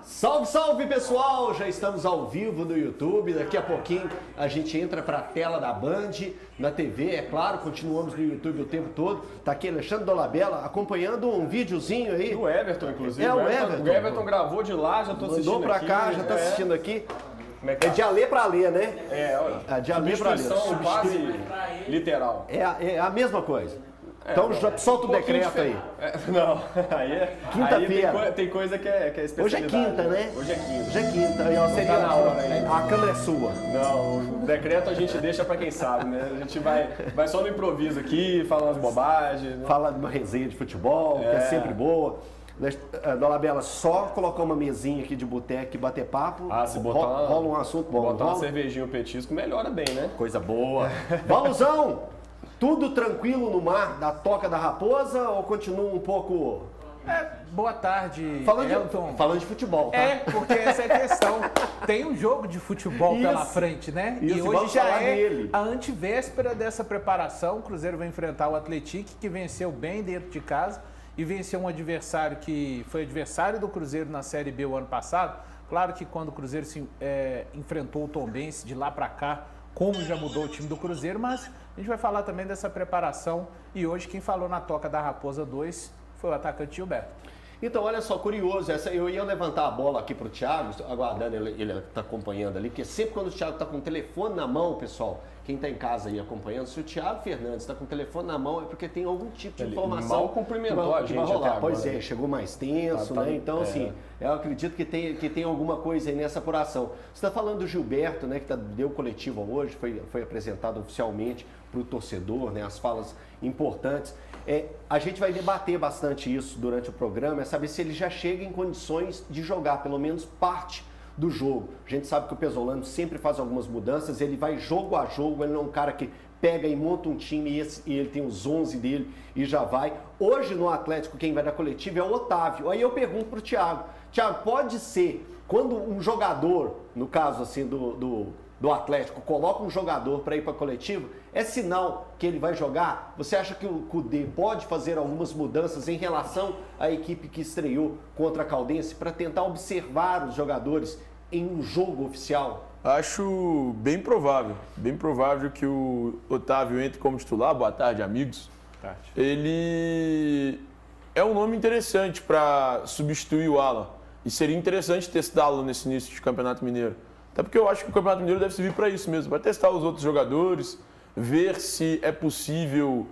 Salve, salve pessoal! Já estamos ao vivo no YouTube. Daqui a pouquinho a gente entra para a tela da Band, na TV, é claro. Continuamos no YouTube o tempo todo. Tá aqui Alexandre Dolabella acompanhando um videozinho aí. O Everton, inclusive. O Everton. O Everton gravou de lá, já tô assistindo. Mandou para cá, já tá assistindo aqui. É de Alê para Alê, né? É de Alê para Alê. Quase literal. É a mesma coisa. Então já solta o decreto aí. Não, aí é... Quinta-feira. Tem coisa que é especialidade. Hoje é quinta, né? Hoje é quinta. Hoje é quinta. Aí, ó, seria na hora, né? A câmera é sua. Não, o decreto a gente deixa pra quem sabe, né? A gente vai só no improviso aqui, fala umas bobagens. Né? Fala de uma resenha de futebol, que é sempre boa. Dolabella, só colocar uma mesinha aqui de boteco e bater papo. Se botar rola um assunto bom. Botar uma cervejinha, um petisco, melhora bem, né? Coisa boa. Valuzão! Tudo tranquilo no mar da Toca da Raposa ou continua um pouco... Boa tarde, Falando de futebol, tá? Porque essa é a questão. Tem um jogo de futebol pela frente, né? Isso, e hoje já é dele. a antivéspera dessa preparação. O Cruzeiro vai enfrentar o Atlético, que venceu bem dentro de casa e venceu um adversário que foi adversário do Cruzeiro na Série B o ano passado. Claro que quando o Cruzeiro enfrentou o Tombense, de lá para cá, como já mudou o time do Cruzeiro, mas a gente vai falar também dessa preparação. E hoje quem falou na Toca da Raposa 2 foi o atacante Gilberto. Então, olha só, curioso, eu ia levantar a bola aqui pro Thiago, aguardando ele tá acompanhando ali, porque sempre quando o Thiago tá com o telefone na mão, pessoal, quem tá em casa aí acompanhando, se o Thiago Fernandes tá com o telefone na mão é porque tem algum tipo de informação mal cumprimentou a gente vai rolar. até Pois agora. Chegou mais tenso, né? Então, assim, eu acredito que tem alguma coisa aí nessa apuração. Você está falando do Gilberto, né, que deu coletiva hoje, foi apresentado oficialmente para o torcedor, né, as falas importantes. A gente vai debater bastante isso durante o programa, é saber se ele já chega em condições de jogar pelo menos parte do jogo. A gente sabe que o Pesolano sempre faz algumas mudanças, ele vai jogo a jogo, ele não é um cara que pega e monta um time e ele tem os 11 dele e já vai. Hoje no Atlético quem vai na coletiva é o Otávio. Aí eu pergunto para o Thiago, pode ser quando um jogador, no caso assim do Atlético, coloca um jogador para ir para a coletiva, é sinal que ele vai jogar? Você acha que o Cudê pode fazer algumas mudanças em relação à equipe que estreou contra a Caldense para tentar observar os jogadores em um jogo oficial? Acho bem provável que o Otávio entre como titular. Boa tarde, amigos. Boa tarde. Ele é um nome interessante para substituir o Alan e seria interessante testá-lo nesse início de Campeonato Mineiro. Até porque eu acho que o Campeonato Mineiro deve servir para isso mesmo, para testar os outros jogadores, ver se é possível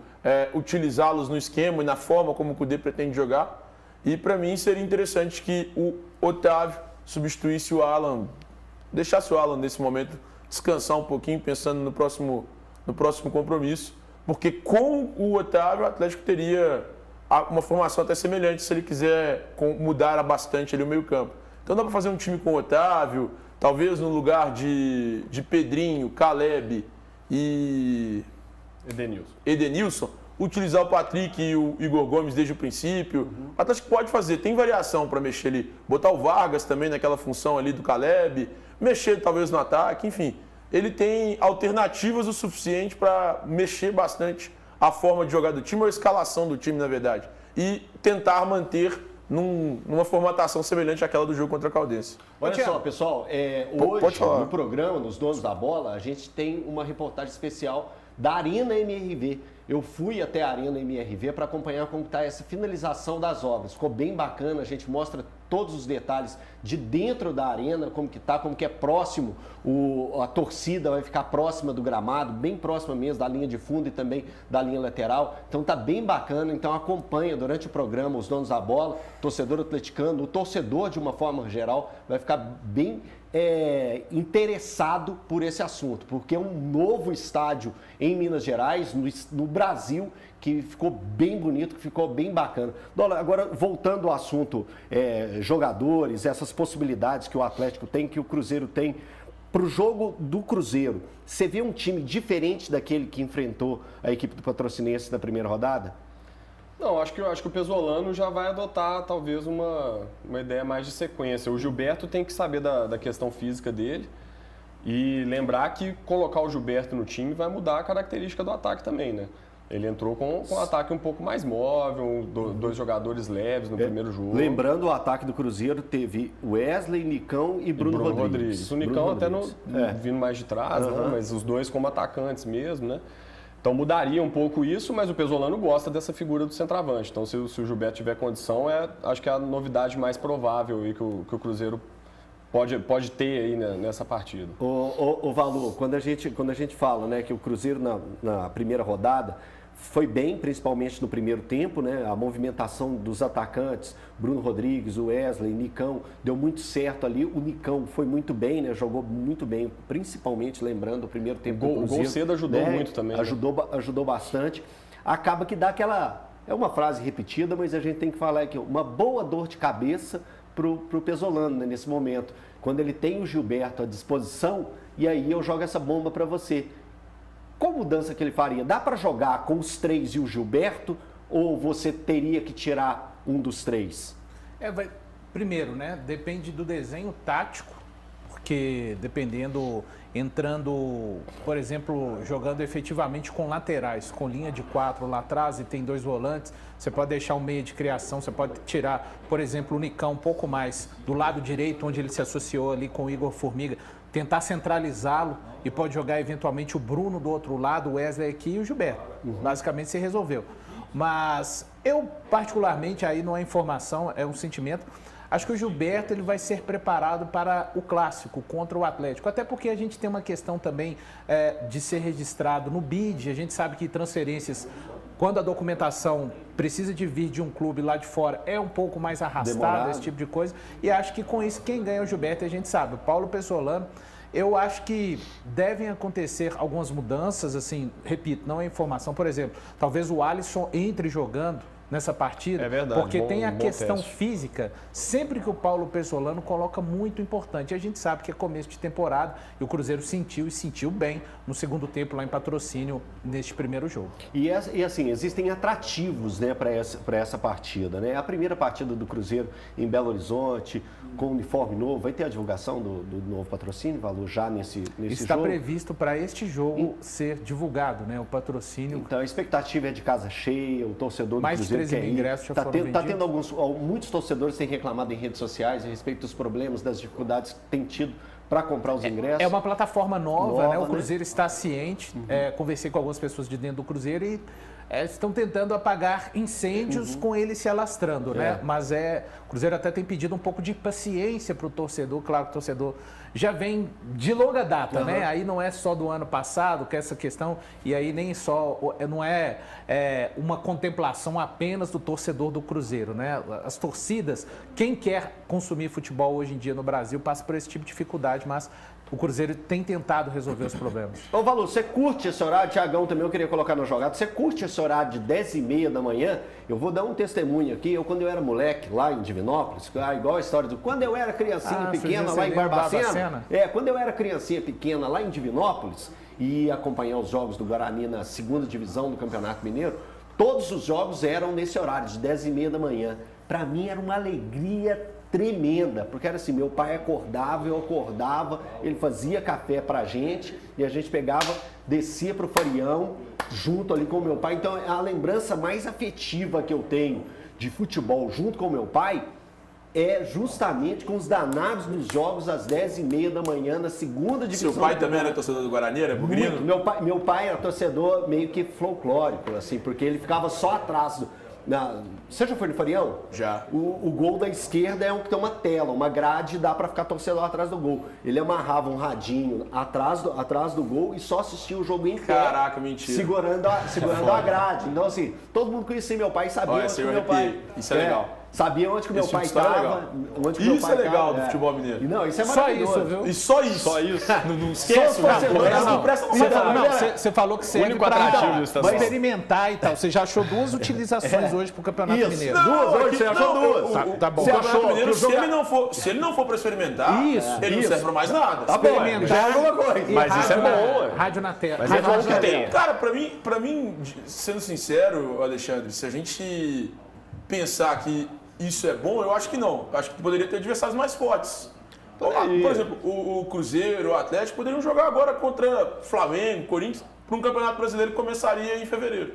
utilizá-los no esquema e na forma como o Cudê pretende jogar. E para mim seria interessante que o Otávio substituísse o Alan, deixasse o Alan nesse momento descansar um pouquinho, pensando no próximo compromisso, porque com o Otávio o Atlético teria uma formação até semelhante se ele quiser mudar bastante ali o meio-campo. Então dá para fazer um time com o Otávio, talvez no lugar de Pedrinho, Caleb e Edenilson, utilizar o Patrick e o Igor Gomes desde o princípio. O Atlético pode fazer, tem variação para mexer ali. Botar o Vargas também naquela função ali do Caleb, mexer talvez no ataque, enfim. Ele tem alternativas o suficiente para mexer bastante a forma de jogar do time, ou a escalação do time, na verdade. E tentar manter numa formatação semelhante àquela do jogo contra a Caldense. Olha só, pessoal, hoje no programa, nos Donos da Bola, a gente tem uma reportagem especial da Arena MRV. Eu fui até a Arena MRV para acompanhar como está essa finalização das obras. Ficou bem bacana, a gente mostra todos os detalhes de dentro da arena, como que tá, como que é próximo, a torcida vai ficar próxima do gramado, bem próxima mesmo da linha de fundo e também da linha lateral. Então tá bem bacana, então acompanha durante o programa os Donos da Bola, torcedor atleticano, o torcedor de uma forma geral vai ficar bem interessado por esse assunto, porque é um novo estádio em Minas Gerais, no Brasil, que ficou bem bonito, que ficou bem bacana. Agora, voltando ao assunto jogadores, essas possibilidades que o Atlético tem, que o Cruzeiro tem, para o jogo do Cruzeiro, você vê um time diferente daquele que enfrentou a equipe do Patrocinense na primeira rodada? Não, acho que o Pesolano já vai adotar talvez uma ideia mais de sequência. O Gilberto tem que saber da questão física dele e lembrar que colocar o Gilberto no time vai mudar a característica do ataque também, né? Ele entrou com um ataque um pouco mais móvel, dois jogadores leves no primeiro jogo. Lembrando, o ataque do Cruzeiro teve Wesley, Nicão e Bruno Rodrigues. O Nicão até vindo mais de trás, né? Mas os dois como atacantes mesmo, né? Então mudaria um pouco isso, mas o Pesolano gosta dessa figura do centroavante. Então se o Gilberto tiver condição, acho que é a novidade mais provável aí que o Cruzeiro pode ter aí nessa partida. O Valor, quando a gente fala, né, que o Cruzeiro na primeira rodada foi bem, principalmente no primeiro tempo, né? A movimentação dos atacantes, Bruno Rodrigues, o Wesley, Nicão, deu muito certo ali. O Nicão foi muito bem, né? Jogou muito bem, principalmente lembrando o primeiro tempo do Cruzeiro. O gol cedo ajudou, né? Muito também. Ajudou bastante. Acaba que dá aquela... É uma frase repetida, mas a gente tem que falar aqui. Uma boa dor de cabeça pro Pesolano, né, nesse momento. Quando ele tem o Gilberto à disposição, e aí eu jogo essa bomba para você. Qual mudança que ele faria? Dá para jogar com os 3 e o Gilberto ou você teria que tirar um dos 3? Primeiro, né? Depende do desenho tático, porque dependendo, entrando, por exemplo, jogando efetivamente com laterais, com linha de 4 lá atrás e tem 2 volantes, você pode deixar um meio de criação, você pode tirar, por exemplo, o Nicão um pouco mais do lado direito, onde ele se associou ali com o Igor Formiga, tentar centralizá-lo e pode jogar eventualmente o Bruno do outro lado, o Wesley aqui e o Gilberto. Basicamente se resolveu. Mas eu particularmente, aí não é informação, é um sentimento, acho que o Gilberto ele vai ser preparado para o clássico contra o Atlético, até porque a gente tem uma questão também de ser registrado no BID, a gente sabe que transferências, quando a documentação precisa de vir de um clube lá de fora, é um pouco mais arrastada, esse tipo de coisa. E acho que com isso, quem ganha é o Gilberto, a gente sabe. O Paulo Pesolano, eu acho que devem acontecer algumas mudanças, assim, repito, não é informação. Por exemplo, talvez o Alisson entre jogando nessa partida, porque tem a questão física, sempre que o Paulo Pesolano coloca muito importante. E a gente sabe que é começo de temporada e o Cruzeiro sentiu bem no segundo tempo lá em Patrocínio neste primeiro jogo. E assim, existem atrativos, né, para essa partida, né? A primeira partida do Cruzeiro em Belo Horizonte, com uniforme novo, vai ter a divulgação do novo patrocínio, Valor, já nesse jogo? Está previsto para este jogo ser divulgado, né, o patrocínio. Então a expectativa é de casa cheia, o torcedor do Cruzeiro ingressos já foram vendidos. Está tendo muitos torcedores têm reclamado em redes sociais a respeito dos problemas, das dificuldades que tem tido para comprar os ingressos. É uma plataforma nova, né? O Cruzeiro está ciente. Conversei com algumas pessoas de dentro do Cruzeiro e estão tentando apagar incêndios com ele se alastrando, né? Mas o Cruzeiro até tem pedido um pouco de paciência para o torcedor. Claro que o torcedor já vem de longa data, né? Aí não é só do ano passado que essa questão, e aí nem só, não é uma contemplação apenas do torcedor do Cruzeiro, né? As torcidas, quem quer consumir futebol hoje em dia no Brasil passa por esse tipo de dificuldade, mas o Cruzeiro tem tentado resolver os problemas. Ô, Valor, você curte esse horário? Tiagão também eu queria colocar na jogada. Você curte esse horário de 10h30 da manhã? Eu vou dar um testemunho aqui. Quando eu era moleque lá em Divinópolis, igual a história do... Quando eu era criancinha pequena lá em Barbacena. Quando eu era criancinha pequena lá em Divinópolis e ia acompanhar os jogos do Guarani na 2ª divisão do Campeonato Mineiro, todos os jogos eram nesse horário, de 10h30 da manhã. Para mim era uma alegria tremenda, porque era assim, meu pai acordava, eu acordava, ele fazia café pra gente e a gente pegava, descia pro Farião, junto ali com o meu pai. Então a lembrança mais afetiva que eu tenho de futebol junto com o meu pai é justamente com os danados dos jogos às 10h30 da manhã na 2ª divisão. Seu pai também era torcedor do Guarani, era bugrino? Meu pai era torcedor meio que folclórico, assim, porque ele ficava só atrás do... Você já foi no Farião? Já. O gol da esquerda é um que tem uma tela, uma grade, dá pra ficar torcedor atrás do gol. Ele amarrava um radinho atrás do gol e só assistia o jogo em pé. Caraca, mentira. Segurando a grade. Então, assim, todo mundo conhecia meu pai e sabia onde que meu pai... Isso é legal. Sabia onde que meu pai estava. Isso é legal do futebol mineiro. Não, isso é maravilhoso. Só isso, viu? E só isso. Só isso. Não esquece. Você falou que serve para experimentar e tal. Você já achou 2 utilizações hoje para o Campeonato Mineiro? Você achou 2. Tá bom. O Campeonato Mineiro, se ele não for para experimentar, ele não serve para mais nada. Experimentar alguma coisa. Mas isso é bom. Rádio na tela. Mas é bom que tem. Cara, pra mim, sendo sincero, Alexandre, se a gente pensar que isso é bom, eu acho que não. Eu acho que poderia ter adversários mais fortes. Por exemplo, o Cruzeiro, o Atlético poderiam jogar agora contra Flamengo, Corinthians, para um campeonato brasileiro que começaria em fevereiro.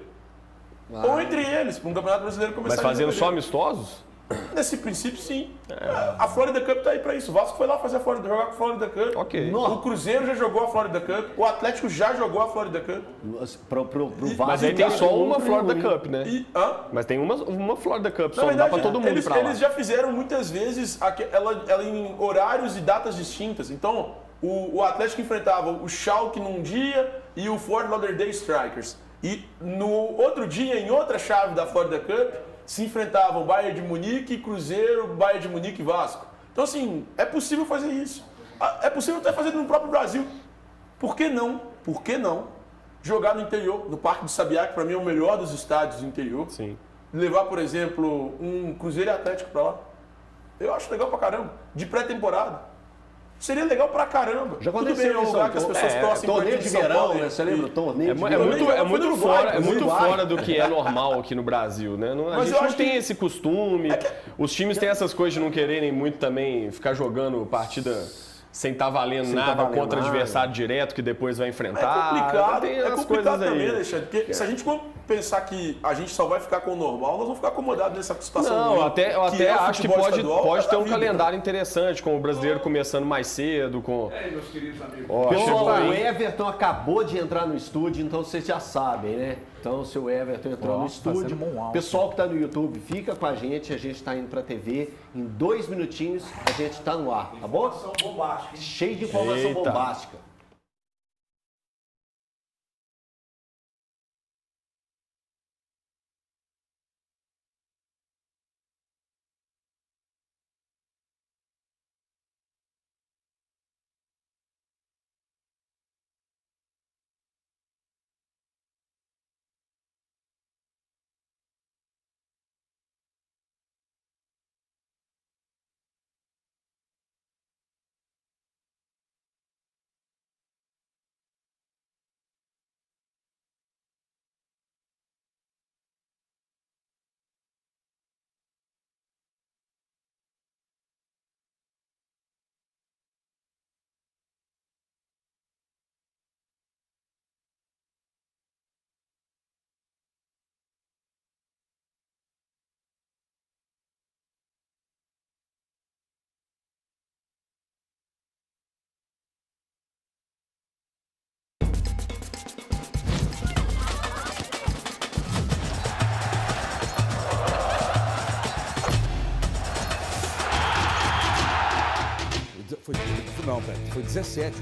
ou entre eles, para um Campeonato Brasileiro começar. Mas fazendo só amistosos? Nesse princípio, sim. A Florida Cup tá aí para isso. O Vasco foi lá fazer jogar com a Florida Cup. Ok. O Cruzeiro já jogou a Florida Cup. O Atlético já jogou a Florida Cup. Pro Vasco, mas aí tem só uma Florida Cup, né? Mas tem uma Florida Cup, só verdade, dá para todo mundo ir pra lá. Eles já fizeram muitas vezes ela em horários e datas distintas. Então, o Atlético enfrentava o Schalke num dia e o Fort Lauderdale Strikers. E no outro dia, em outra chave da Florida Cup, se enfrentavam Bayern de Munique, Cruzeiro, Bayern de Munique e Vasco. Então, assim, é possível fazer isso. É possível até fazer no próprio Brasil. Por que não? Por que não jogar no interior, no Parque do Sabiá, que para mim é o melhor dos estádios do interior? Sim. Levar, por exemplo, um Cruzeiro e Atlético para lá. Eu acho legal pra caramba. De pré-temporada. Seria legal pra caramba. Já Tudo bem, é um lugar que as pessoas torcem torneio de verão, né? Você lembra? Torneio de verão. É muito fora do que é normal aqui no Brasil, né? A gente não tem esse costume. Os times têm essas coisas de não quererem muito também ficar jogando partida sem estar valendo nada contra adversário direto que depois vai enfrentar. É complicado também, Alexandre. Porque se a gente pensar que a gente só vai ficar com o normal, nós vamos ficar acomodados nessa situação. Não, eu até acho que pode ter um calendário interessante, com o brasileiro começando mais cedo. Meus queridos amigos. Pessoal, o Everton acabou de entrar no estúdio, então vocês já sabem, né? Então, se o Everton entrou no estúdio, pessoal que está no YouTube, fica com a gente está indo para a TV. Em 2 minutinhos, a gente está no ar, tá bom? Informação bombástica. Cheio de informação bombástica. Foi 17.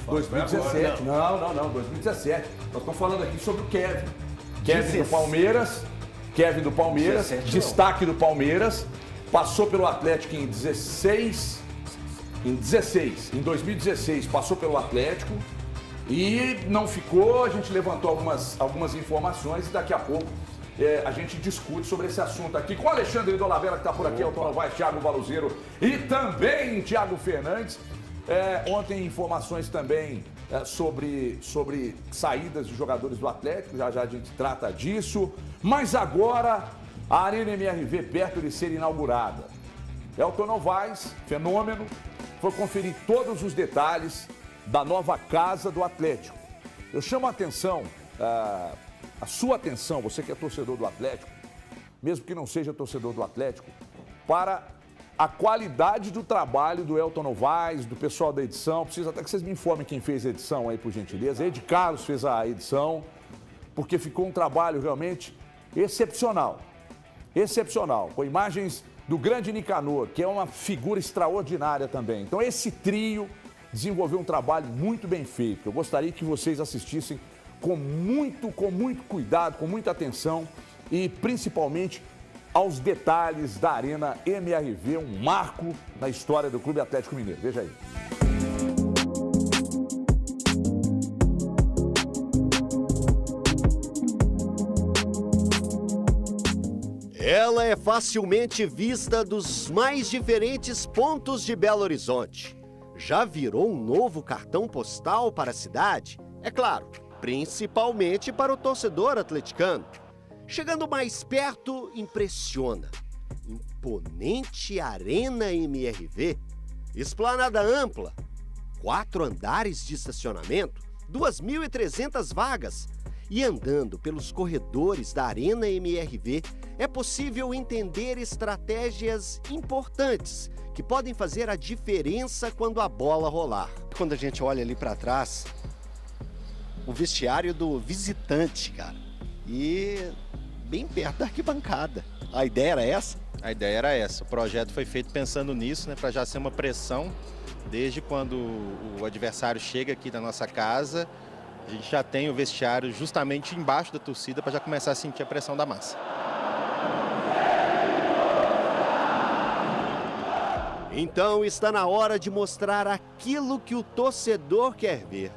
2017. Não, 2017. Nós estamos falando aqui sobre o Kevin. Kevin do Palmeiras, destaque do Palmeiras, passou pelo Atlético em 2016 passou pelo Atlético e não ficou, a gente levantou algumas informações e daqui a pouco a gente discute sobre esse assunto aqui com o Alexandre Dolabella, que está por aqui, Elton Novaes, Thiago Valuzeiro e também Thiago Fernandes. Ontem informações também sobre saídas de jogadores do Atlético, já a gente trata disso. Mas agora, a Arena MRV perto de ser inaugurada. Elton Novaes, fenômeno, foi conferir todos os detalhes da nova casa do Atlético. Eu chamo a atenção, a sua atenção, você que é torcedor do Atlético, mesmo que não seja torcedor do Atlético, para a qualidade do trabalho do Elton Novaes, do pessoal da edição. Preciso até que vocês me informem quem fez a edição aí, por gentileza. Ed Carlos fez a edição, porque ficou um trabalho realmente excepcional. Excepcional, com imagens do grande Nicanor, que é uma figura extraordinária também. Então esse trio desenvolveu um trabalho muito bem feito. Eu gostaria que vocês assistissem com muito cuidado, com muita atenção e principalmente aos detalhes da Arena MRV, um marco na história do Clube Atlético Mineiro. Veja aí. Ela é facilmente vista dos mais diferentes pontos de Belo Horizonte. Já virou um novo cartão postal para a cidade? É claro, principalmente para o torcedor atleticano. Chegando mais perto, impressiona. Imponente Arena MRV, esplanada ampla, 4 andares de estacionamento, 2.300 vagas E andando pelos corredores da Arena MRV, é possível entender estratégias importantes que podem fazer a diferença quando a bola rolar. Quando a gente olha ali para trás, o vestiário do visitante, cara, e bem perto da arquibancada. A ideia era essa? A ideia era essa. O projeto foi feito pensando nisso, né, para já ser uma pressão desde quando o adversário chega aqui na nossa casa. A gente já tem o vestiário justamente embaixo da torcida para já começar a sentir a pressão da massa. Então está na hora de mostrar aquilo que o torcedor quer ver.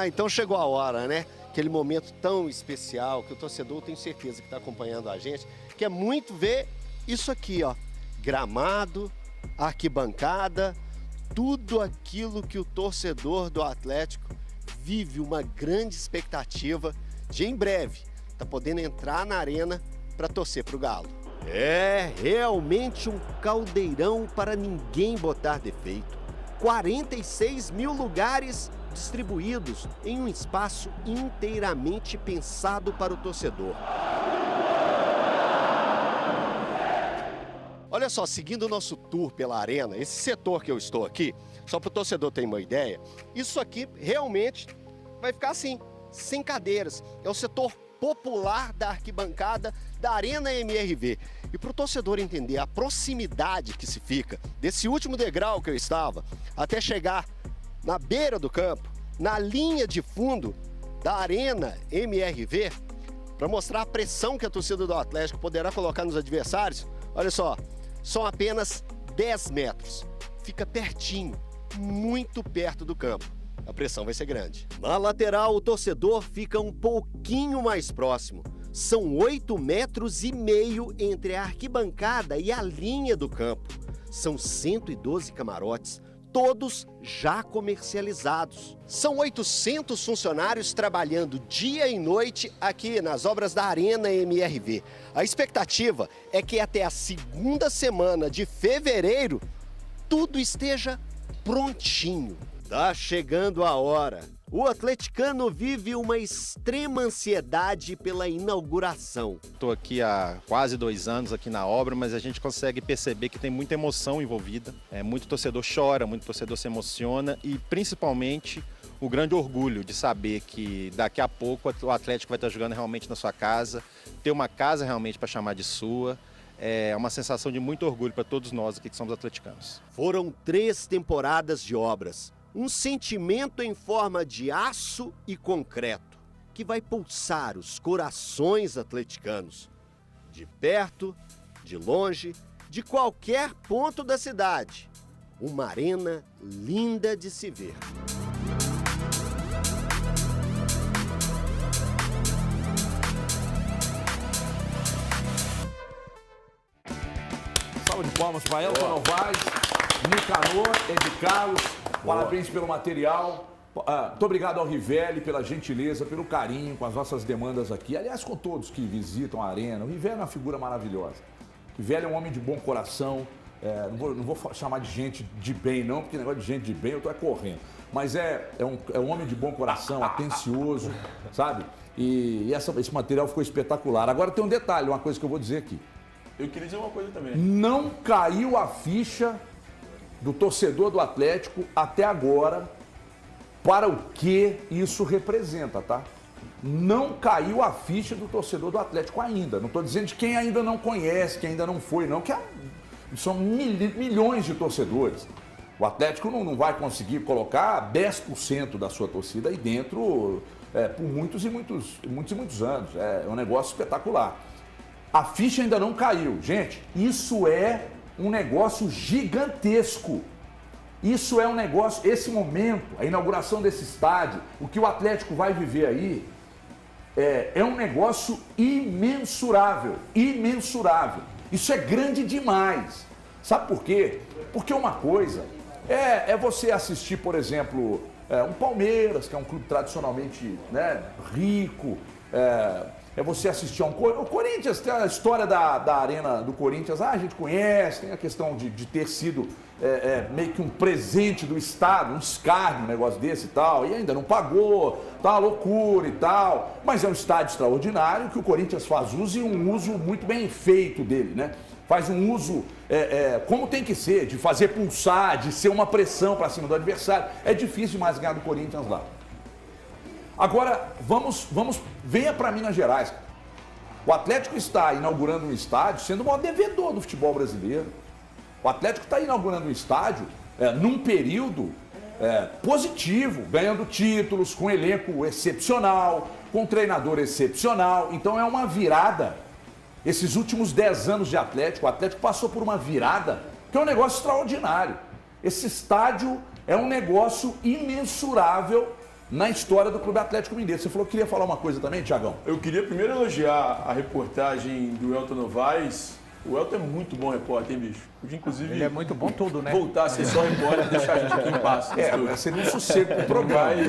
Então chegou a hora, né? Aquele momento tão especial que o torcedor, tenho certeza que está acompanhando a gente, quer muito ver isso aqui, ó. Gramado, arquibancada, tudo aquilo que o torcedor do Atlético vive uma grande expectativa de, em breve, tá podendo entrar na arena para torcer para o Galo. É realmente um caldeirão para ninguém botar defeito. 46 mil lugares distribuídos em um espaço inteiramente pensado para o torcedor. Olha só, seguindo o nosso tour pela arena, esse setor que eu estou aqui, só para o torcedor ter uma ideia, isso aqui realmente vai ficar assim, sem cadeiras. É o setor popular da arquibancada da Arena MRV. E para o torcedor entender a proximidade que se fica desse último degrau que eu estava, até chegar na beira do campo, na linha de fundo da Arena MRV, para mostrar a pressão que a torcida do Atlético poderá colocar nos adversários, olha só, são apenas 10 metros. Fica pertinho, muito perto do campo. A pressão vai ser grande. Na lateral, o torcedor fica um pouquinho mais próximo. São 8,5 metros entre a arquibancada e a linha do campo. São 112 camarotes, todos já comercializados. São 800 funcionários trabalhando dia e noite aqui nas obras da Arena MRV. A expectativa é que até a segunda semana de fevereiro tudo esteja prontinho. Tá chegando a hora. O atleticano vive uma extrema ansiedade pela inauguração. Estou aqui há quase 2 anos aqui na obra, mas a gente consegue perceber que tem muita emoção envolvida. Muito torcedor chora, muito torcedor se emociona e principalmente o grande orgulho de saber que daqui a pouco o Atlético vai estar jogando realmente na sua casa, ter uma casa realmente para chamar de sua. É uma sensação de muito orgulho para todos nós aqui que somos atleticanos. Foram 3 temporadas de obras. Um sentimento em forma de aço e concreto que vai pulsar os corações atleticanos. De perto, de longe, de qualquer ponto da cidade. Uma arena linda de se ver. Salva de palmas para Elton Novaes, Nicanor, Ed Carlos. Parabéns pelo material. Muito obrigado ao Rivelli pela gentileza, pelo carinho com as nossas demandas aqui. Aliás, com todos que visitam a arena. O Rivelli é uma figura maravilhosa. O Rivelli é um homem de bom coração. Não vou chamar de gente de bem, não, porque negócio de gente de bem eu tô correndo. Mas é um homem de bom coração, atencioso, sabe? E esse material ficou espetacular. Agora tem um detalhe, uma coisa que eu vou dizer aqui. Eu queria dizer uma coisa também. Não caiu a ficha do torcedor do Atlético até agora para o que isso representa, tá? Não caiu a ficha do torcedor do Atlético ainda. Não estou dizendo de quem ainda não conhece, quem ainda não foi, não, que são milhões de torcedores. O Atlético não vai conseguir colocar 10% da sua torcida aí dentro por muitos e muitos anos. É um negócio espetacular. A ficha ainda não caiu. Gente, isso é um negócio gigantesco. Isso é um negócio, esse momento, a inauguração desse estádio, o que o Atlético vai viver aí, é um negócio imensurável, imensurável. Isso é grande demais. Sabe por quê? Porque uma coisa é você assistir, por exemplo, um Palmeiras, que é um clube tradicionalmente, né, rico, é você assistir a o Corinthians, tem a história da arena do Corinthians, a gente conhece, tem a questão de ter sido meio que um presente do Estado, um escárnio, um negócio desse e tal, e ainda não pagou, tá uma loucura e tal. Mas é um estádio extraordinário que o Corinthians faz uso e um uso muito bem feito dele, né? Faz um uso como tem que ser, de fazer pulsar, de ser uma pressão para cima do adversário. É difícil demais ganhar do Corinthians lá. Agora, venha para Minas Gerais. O Atlético está inaugurando um estádio sendo o maior devedor do futebol brasileiro. O Atlético está inaugurando um estádio num período positivo, ganhando títulos, com um elenco excepcional, com um treinador excepcional. Então é uma virada. Esses últimos 10 anos de Atlético, o Atlético passou por uma virada que é um negócio extraordinário. Esse estádio é um negócio imensurável na história do Clube Atlético Mineiro. Você falou que queria falar uma coisa também, Thiagão? Eu queria primeiro elogiar a reportagem do Elton Novaes. O Elton é muito bom repórter, hein, bicho? Podia, inclusive, ele é muito bom tudo, né? Voltar a ser só repórter e deixar a gente aqui em paz. Seria um sossego pro programa, né?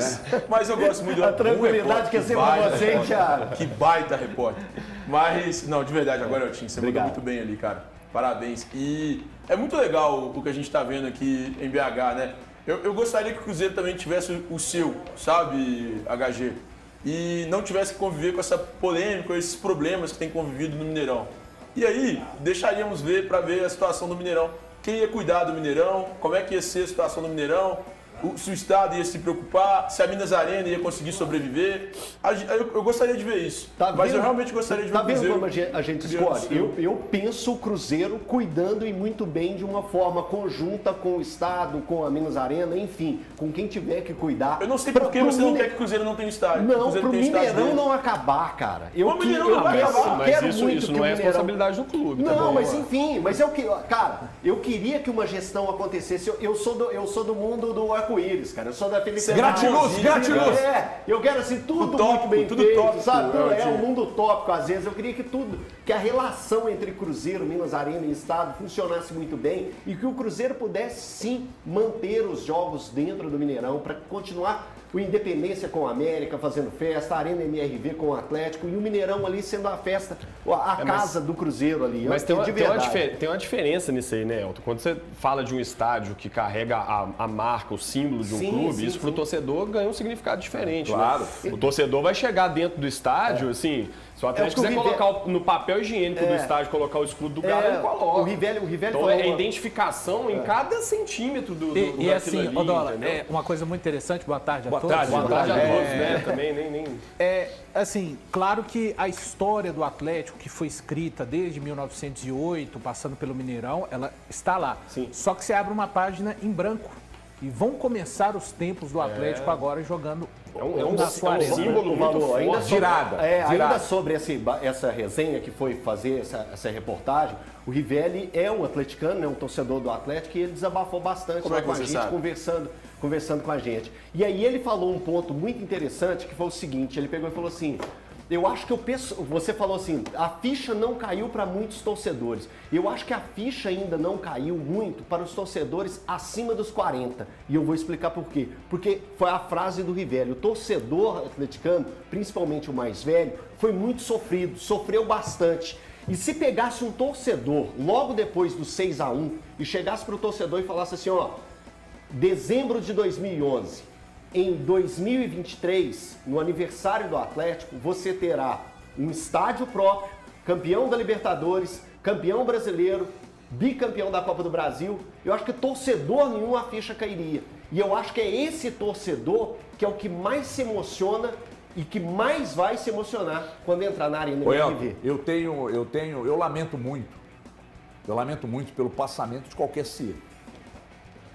Mas eu gosto muito do Elton. A tranquilidade que é sempre você, hein, Thiago? Que baita repórter. Mas, não, de verdade, agora, Elton, você mandou muito bem ali, cara. Parabéns. E é muito legal o que a gente está vendo aqui em BH, né? Eu gostaria que o Cruzeiro também tivesse o seu, sabe, HG? E não tivesse que conviver com essa polêmica, com esses problemas que tem convivido no Mineirão. E aí, deixaríamos para ver a situação do Mineirão. Quem ia cuidar do Mineirão? Como é que ia ser a situação do Mineirão? Se o Estado ia se preocupar? Se a Minas Arena ia conseguir sobreviver? Eu gostaria de ver isso. Mas eu realmente gostaria de ver o Cruzeiro. Tá vendo como a gente escolhe? Eu penso o Cruzeiro cuidando e muito bem de uma forma conjunta com o Estado, com a Minas Arena, enfim, com quem tiver que cuidar. Eu não sei por que você não quer que o Cruzeiro não tenha estádio. Não, pro Mineirão não acabar, cara. O Mineirão não vai acabar. Mas isso não é responsabilidade do clube. Não, mas enfim, mas cara, eu queria que uma gestão acontecesse. Eu sou do mundo do arco-íris, cara. Eu sou da felicidade. Gratiluz! Eu quero assim, tudo tópico, muito bem tudo feito, tópico, sabe? Um mundo tópico às vezes. Eu queria que a relação entre Cruzeiro, Minas Arena e Estado funcionasse muito bem e que o Cruzeiro pudesse sim manter os jogos dentro do Mineirão para continuar o Independência com a América fazendo festa, a Arena MRV com o Atlético e o Mineirão ali sendo a festa, a casa do Cruzeiro ali. Mas tem uma diferença nisso aí, né, Elton? Quando você fala de um estádio que carrega a marca, o símbolo de um clube, isso para o torcedor ganha um significado diferente. Claro. Né? O torcedor vai chegar dentro do estádio, assim, se o Atlético quiser colocar no papel higiênico do estádio, colocar o escudo do Galo, ele coloca. O Rivelli então falou é a identificação em cada centímetro do E assim, ali, Odola, uma coisa muito interessante, boa tarde a todos. Boa tarde a todos, né? Também nem... Assim, claro que a história do Atlético, que foi escrita desde 1908, passando pelo Mineirão, ela está lá. Sim. Só que você abre uma página em branco. E vão começar os tempos do Atlético agora jogando na sua arena. símbolo muito forte. Ainda sobre essa resenha que foi fazer essa reportagem, o Rivelli é um atleticano, né, um torcedor do Atlético, e ele desabafou bastante com a gente, conversando com a gente. E aí ele falou um ponto muito interessante, que foi o seguinte, ele pegou e falou assim... Eu acho que você falou assim, a ficha não caiu para muitos torcedores. Eu acho que a ficha ainda não caiu muito para os torcedores acima dos 40. E eu vou explicar por quê. Porque foi a frase do Rivelli. O torcedor atleticano, principalmente o mais velho, foi muito sofrido, sofreu bastante. E se pegasse um torcedor logo depois do 6-1 e chegasse para o torcedor e falasse assim, ó, dezembro de 2011... Em 2023, no aniversário do Atlético, você terá um estádio próprio, campeão da Libertadores, campeão brasileiro, bicampeão da Copa do Brasil. Eu acho que torcedor nenhum a ficha cairia. E eu acho que é esse torcedor que é o que mais se emociona e que mais vai se emocionar quando entrar na Arena MRV. Eu lamento muito pelo passamento de qualquer ser.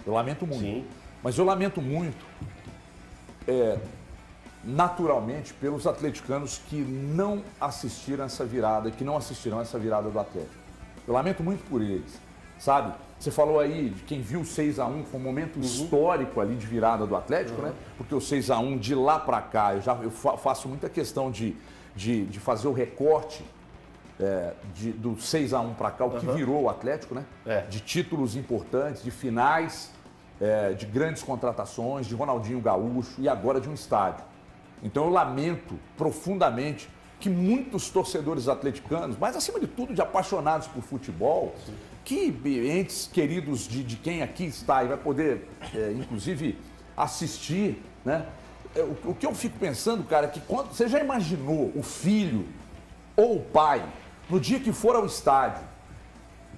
Eu lamento muito. Sim. Mas eu lamento muito naturalmente pelos atleticanos que não assistiram essa virada, que não assistirão essa virada do Atlético. Eu lamento muito por eles, sabe? Você falou aí de quem viu o 6-1, foi um momento histórico ali de virada do Atlético, né? Porque o 6-1 de lá para cá, eu faço muita questão de fazer o recorte do 6-1 para cá, o que virou o Atlético, né? De títulos importantes, de finais, de grandes contratações, de Ronaldinho Gaúcho e agora de um estádio. Então eu lamento profundamente que muitos torcedores atleticanos, mas acima de tudo de apaixonados por futebol, que entes queridos de quem aqui está e vai poder, inclusive, assistir, né? O que eu fico pensando, cara, é que quando você já imaginou o filho ou o pai, no dia que for ao estádio,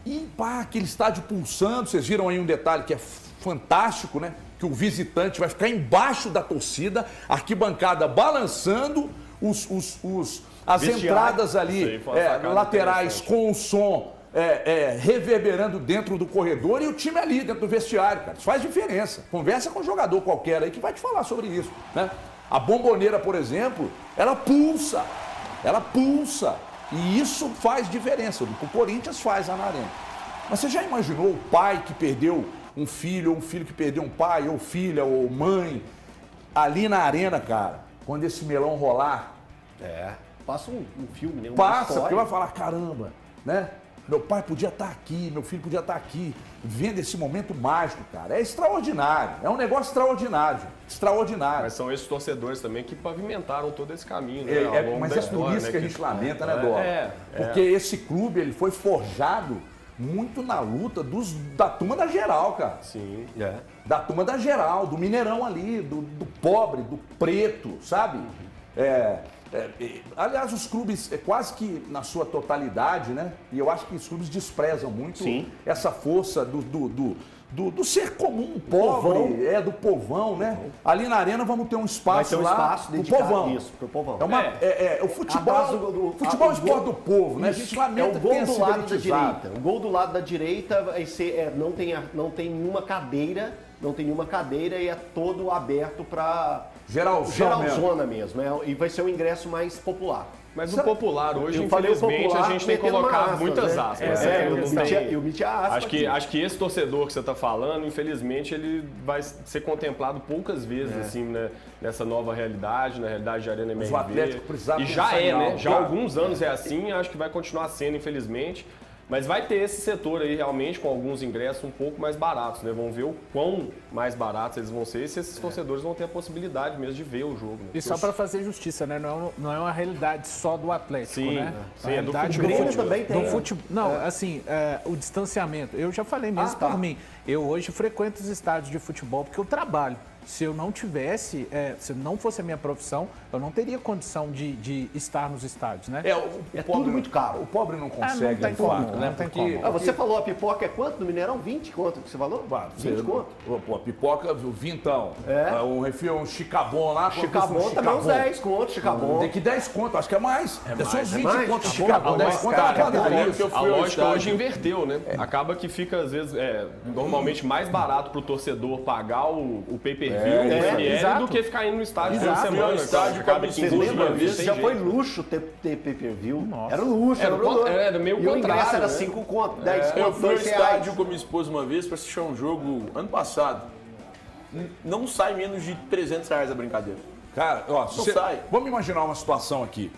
e pá, aquele estádio pulsando, vocês viram aí um detalhe que é fantástico, né? Que o visitante vai ficar embaixo da torcida, arquibancada balançando, as entradas ali, laterais com o som reverberando dentro do corredor e o time ali dentro do vestiário, cara. Isso faz diferença. Conversa com um jogador qualquer aí que vai te falar sobre isso, né? A Bombonera, por exemplo, ela pulsa. E isso faz diferença. O Corinthians faz lá na Arena. Mas você já imaginou o pai que perdeu um filho, ou um filho que perdeu um pai, ou filha, ou mãe, ali na Arena, cara, quando esse melão rolar? Passa um filme, né? Passa, porque vai falar, caramba, né? Meu pai podia estar aqui, meu filho podia estar aqui, vendo esse momento mágico, cara. É extraordinário, é um negócio extraordinário, extraordinário. Mas são esses torcedores também que pavimentaram todo esse caminho, né? Ao longo Mas da é história, por isso né? que a gente lamenta, né, Dó? Porque esse clube, ele foi forjado muito na luta da turma da geral, cara. Sim. Da turma da geral, do Mineirão ali, do pobre, do preto, sabe? Aliás, os clubes, quase que na sua totalidade, né? E eu acho que os clubes desprezam muito essa força do ser comum, pobre, do povão, né? Ali na Arena vamos ter um espaço lá pro povão. Isso, pro povão. O futebol, futebol é o esporte do povo, né? A gente lamenta o gol que do lado da elitizado. direita. O gol do lado da direita vai ser, não tem nenhuma cadeira, e é todo aberto para geralzona mesmo. E vai ser o ingresso mais popular. Mas o popular hoje, infelizmente, a gente tem que colocar muitas aspas. Eu meti a aspa. Acho que esse torcedor que você está falando, infelizmente, ele vai ser contemplado poucas vezes assim, né, nessa nova realidade, na realidade de Arena MRV. O Atlético precisava e já né? Já há cara. alguns anos é assim, acho que vai continuar sendo, infelizmente. Mas vai ter esse setor aí realmente com alguns ingressos um pouco mais baratos, né? Vamos ver o quão mais baratos eles vão ser e se esses torcedores vão ter a possibilidade mesmo de ver o jogo. Né? E só para fazer justiça, né? Não é uma realidade só do Atlético, né? Sim, é do futebol também tem. O distanciamento. Eu já falei mesmo por mim. Eu hoje frequento os estádios de futebol porque eu trabalho. Se eu não tivesse, se não fosse a minha profissão, eu não teria condição de estar nos estádios, né? É tudo muito caro. O pobre não consegue, não tem de como, fato, né? não tem Porque como. Você falou a pipoca é quanto no Mineirão? 20 conto que você falou? 20 conto? Pô, pipoca, vintão. Um refil, um chicabon lá. Chicabon também uns 10 conto, chicabon. Tem que 10 conto, acho que é mais. É só uns 20 mais. conto de chicabon, 10 conto. A lógica hoje inverteu, né? Acaba que fica, às vezes, normalmente mais barato pro torcedor pagar o pay-per-view, do que ficar indo no estádio toda semana. Estádio Acaba que já foi luxo ter pay-per-view. Era luxo, era meio e o ingresso contrário, era né? 5 conto, 10 conto, Eu fui ao 2 reais. estádio com minha esposa uma vez para assistir um jogo ano passado. Não sai menos de R$300 a brincadeira. Cara, sai. Vamos imaginar uma situação aqui.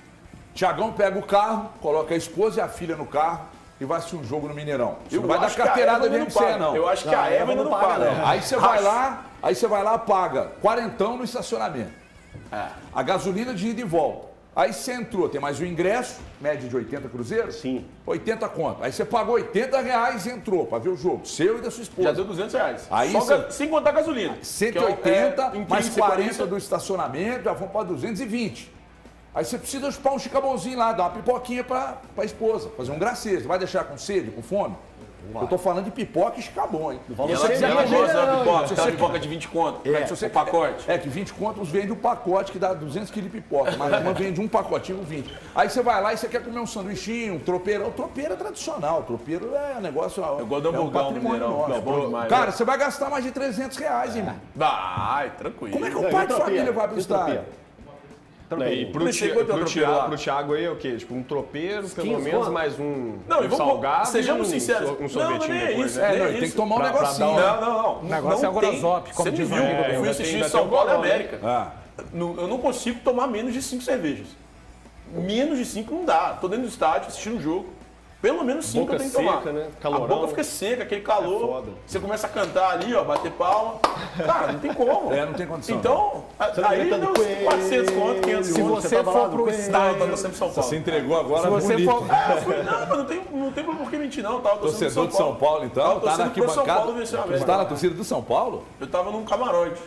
Tiagão pega o carro, coloca a esposa e a filha no carro e vai assistir um jogo no Mineirão. Você não vai dar carteirada de MC, não. Eu acho que a Eva ainda não paga, não. Aí você vai lá, paga quarentão no estacionamento. A gasolina de ida e volta. Aí você entrou, tem mais o ingresso, média de 80 cruzeiros? Sim. 80 conto. Aí você pagou R$80 e entrou pra ver o jogo, seu e da sua esposa. Já deu R$200. Aí sem contar a gasolina. 180, mais 40 40 do estacionamento, já vão pra 220. Aí você precisa chupar um chicabonzinho lá, dar uma pipoquinha pra esposa, fazer um gracejo. Vai deixar com sede, com fome? Eu tô falando de pipoca e chicabon, hein? E ela gosta da pipoca, aquela pipoca de 20 conto, o pacote. Que 20 contos vende um pacote que dá 200 kg de pipoca, mas uma vende um pacotinho, 20. Aí você vai lá e você quer comer um sanduichinho, um tropeirão. O tropeiro é tradicional, o tropeiro é um negócio... Eu gosto do hamburgão, nosso. Bom demais. Cara, você vai gastar mais de R$300, irmão. Vai, tranquilo. Como é que o pai de família vai pro estádio? E pro Thiago aí é o quê? Tipo, um tropeiro, pelo menos, mais um salgado. Sejamos sinceros. Um sorvetinho depois, isso, né? Tem que tomar um negocinho. Não. O negócio é o Gorozop, como diz o amigo Eu fui meu. assistir São Paulo e América. Eu não consigo tomar menos de 5 cervejas. Menos de 5 não dá. Tô dentro do estádio assistindo um jogo. Pelo menos 5 Boca eu tenho que tomar. seca, né? A Calorão. boca fica seca, aquele calor. foda. Você começa a cantar ali, ó, bater palma. Cara, não tem como. Não tem condição. Então, aí deu uns 400 conto, 500 Se conto. você for pro Não, estádio... eu tô sempre em São Paulo. Você entregou agora Se você bonito. for... Não tem por que mentir, não. Eu tava torcendo Torcedor de São Paulo, então? Tava Tá na torcendo pro São Paulo arquibancada? vencer a Você América. tá na torcida do São Paulo? Eu tava num camarote.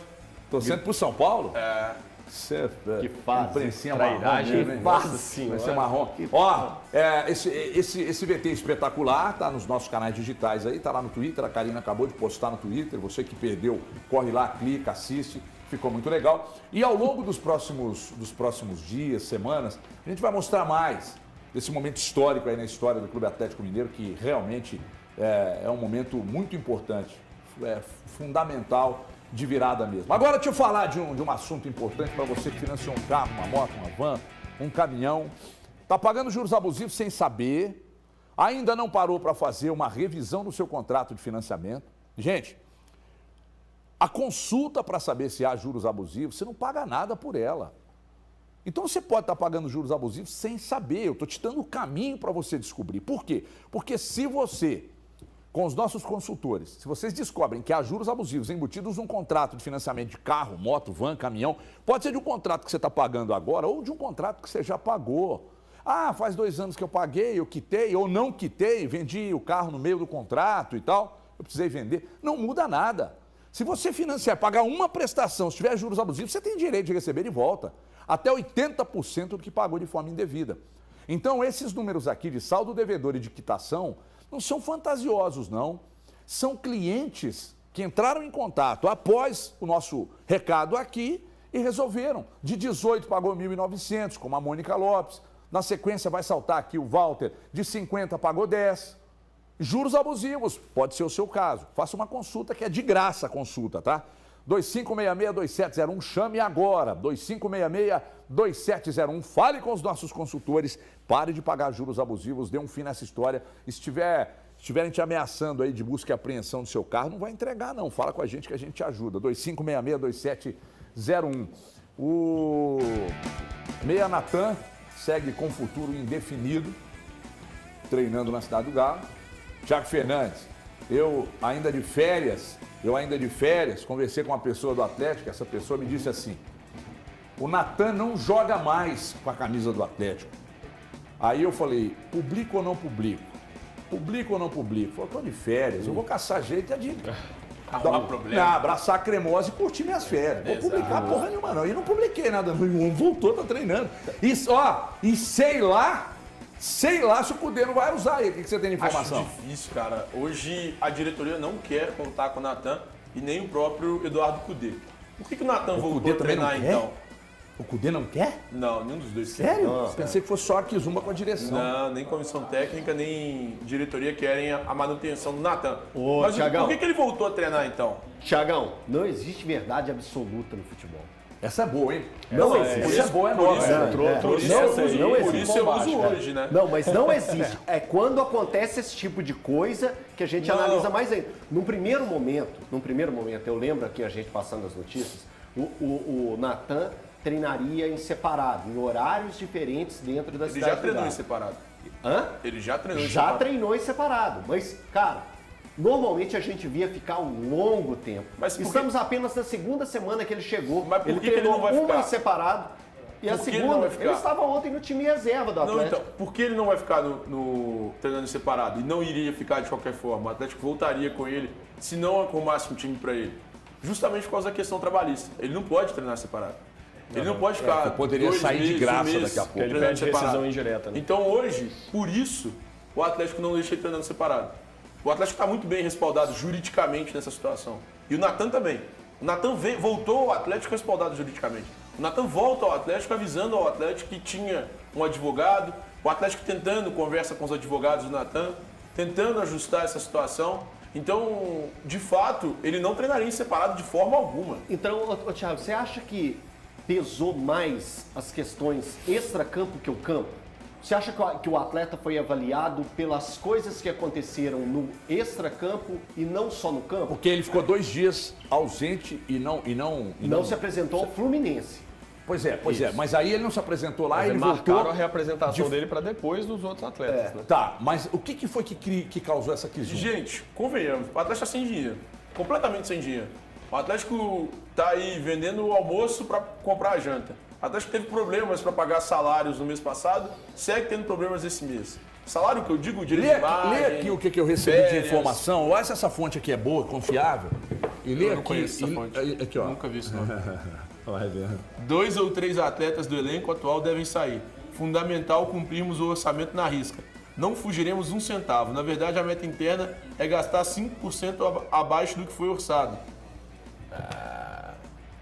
Torcendo pro São Paulo? É. Você Que fase. imprensinha Trairagem, marrom, né? que Nossa fase, senhora. Vai ser senhora. marrom. Ó, esse VT espetacular tá nos nossos canais digitais aí, tá lá no Twitter, a Karina acabou de postar no Twitter, você que perdeu, corre lá, clica, assiste, ficou muito legal. E ao longo dos próximos dias, semanas, a gente vai mostrar mais desse momento histórico aí na história do Clube Atlético Mineiro, que realmente é um momento muito importante, fundamental, de virada mesmo. Agora deixa eu falar de um assunto importante para você que financiou um carro, uma moto, uma van, um caminhão. Está pagando juros abusivos sem saber, ainda não parou para fazer uma revisão do seu contrato de financiamento. Gente, a consulta para saber se há juros abusivos, você não paga nada por ela. Então você pode estar pagando juros abusivos sem saber. Eu estou te dando o caminho para você descobrir. Por quê? Porque se você, com os nossos consultores, se vocês descobrem que há juros abusivos embutidos num contrato de financiamento de carro, moto, van, caminhão, pode ser de um contrato que você está pagando agora ou de um contrato que você já pagou. Ah, faz 2 anos que eu paguei, eu quitei ou não quitei, vendi o carro no meio do contrato e tal, eu precisei vender. Não muda nada. Se você financiar, pagar uma prestação, se tiver juros abusivos, você tem direito de receber de volta. Até 80% do que pagou de forma indevida. Então, esses números aqui de saldo devedor e de quitação não são fantasiosos, não. São clientes que entraram em contato após o nosso recado aqui e resolveram. De 18 pagou 1.900, como a Mônica Lopes. Na sequência vai saltar aqui o Walter, de 50 pagou 10. Juros abusivos, pode ser o seu caso. Faça uma consulta que é de graça a consulta, tá? 2566-2701, chame agora. 2566-2701, fale com os nossos consultores, pare de pagar juros abusivos, dê um fim nessa história. Se estiverem te ameaçando aí de busca e apreensão do seu carro, não vai entregar não, fala com a gente que a gente te ajuda. 2566-2701. O Meia Natan segue com futuro indefinido, treinando na Cidade do Galo. Thiago Fernandes, eu ainda de férias, conversei com uma pessoa do Atlético, essa pessoa me disse assim, o Natan não joga mais com a camisa do Atlético. Aí eu falei, publico ou não publico? Publico ou não publico? Falei, estou de férias, eu vou caçar jeito de Arrumar problema. abraçar a cremosa e curtir minhas férias. Vou publicar porra nenhuma não. E não publiquei nada, não voltou, tá treinando. E sei lá se o Cudê não vai usar aí. O que você tem de informação? Acho difícil, cara. Hoje a diretoria não quer contar com o Natan e nem o próprio Eduardo Cudê. Por que o Natan voltou a treinar então? O Cudê não quer? Não, nenhum dos dois quer. Sério? Não. Pensei que fosse só a Kizumba com a direção. Não, nem comissão técnica, nem diretoria querem a manutenção do Natan. Ô, Mas Thiagão. por que ele voltou a treinar então? Tiagão, não existe verdade absoluta no futebol. Essa é boa, hein? Não existe. Essa é boa, é Por nova. isso, Não por existe. isso eu uso hoje, né? Não, mas não existe. É quando acontece esse tipo de coisa que a gente Não. analisa mais ainda. Num primeiro momento, eu lembro aqui a gente passando as notícias, o Natan treinaria em separado, em horários diferentes dentro da Ele cidade. já do treinou em Galo. separado. Hã? Ele já treinou em Já separado. treinou em separado, mas, cara, normalmente a gente via ficar um longo tempo. Mas por que- Estamos apenas na segunda semana que ele chegou. Mas por ele que que ele treinou não vai uma ficar? em separado e a Por que ele não segunda, vai ficar? ele estava ontem no time reserva do Não, Atlético. então, por que ele não vai ficar no treinando separado e não iria ficar de qualquer forma? O Atlético voltaria com ele se não arrumasse um time para ele. Justamente por causa da questão trabalhista. Ele não pode treinar separado. Ele não pode ficar. poderia 2 sair de meses, graça um mês daqui a pouco. Ele treinando pede separado. rescisão indireta, né? Então hoje, por isso, o Atlético não deixa ele treinando separado. O Atlético está muito bem respaldado juridicamente nessa situação. E o Natan também. O Natan voltou ao Atlético respaldado juridicamente. O Natan volta ao Atlético avisando ao Atlético que tinha um advogado. O Atlético tentando conversa com os advogados do Natan, tentando ajustar essa situação. Então, de fato, ele não treinaria em separado de forma alguma. Então, ô, Thiago, você acha que pesou mais as questões extra-campo que o campo? Você acha que o atleta foi avaliado pelas coisas que aconteceram no extra-campo e não só no campo? Porque ele ficou 2 dias ausente e não Não se apresentou ao Fluminense. Pois é. Mas aí ele não se apresentou lá, Mas ele marcaram voltou. a reapresentação dele para depois dos outros atletas, né? Tá, mas o que foi que causou essa quisão? Gente, convenhamos, o Atlético está sem dinheiro. Completamente sem dinheiro. O Atlético está aí vendendo o almoço para comprar a janta. O Atlético teve problemas para pagar salários no mês passado, segue tendo problemas esse mês. Salário que eu digo, direito de imagem, Lê aqui o que eu recebi férias. de informação. Olha se essa fonte aqui é boa, confiável. E lê Eu aqui. não conheço essa fonte. Aqui, ó. Nunca vi isso não. Vai ver. 2 ou 3 atletas do elenco atual devem sair. Fundamental cumprirmos o orçamento na risca. Não fugiremos um centavo. Na verdade, a meta interna é gastar 5% abaixo do que foi orçado.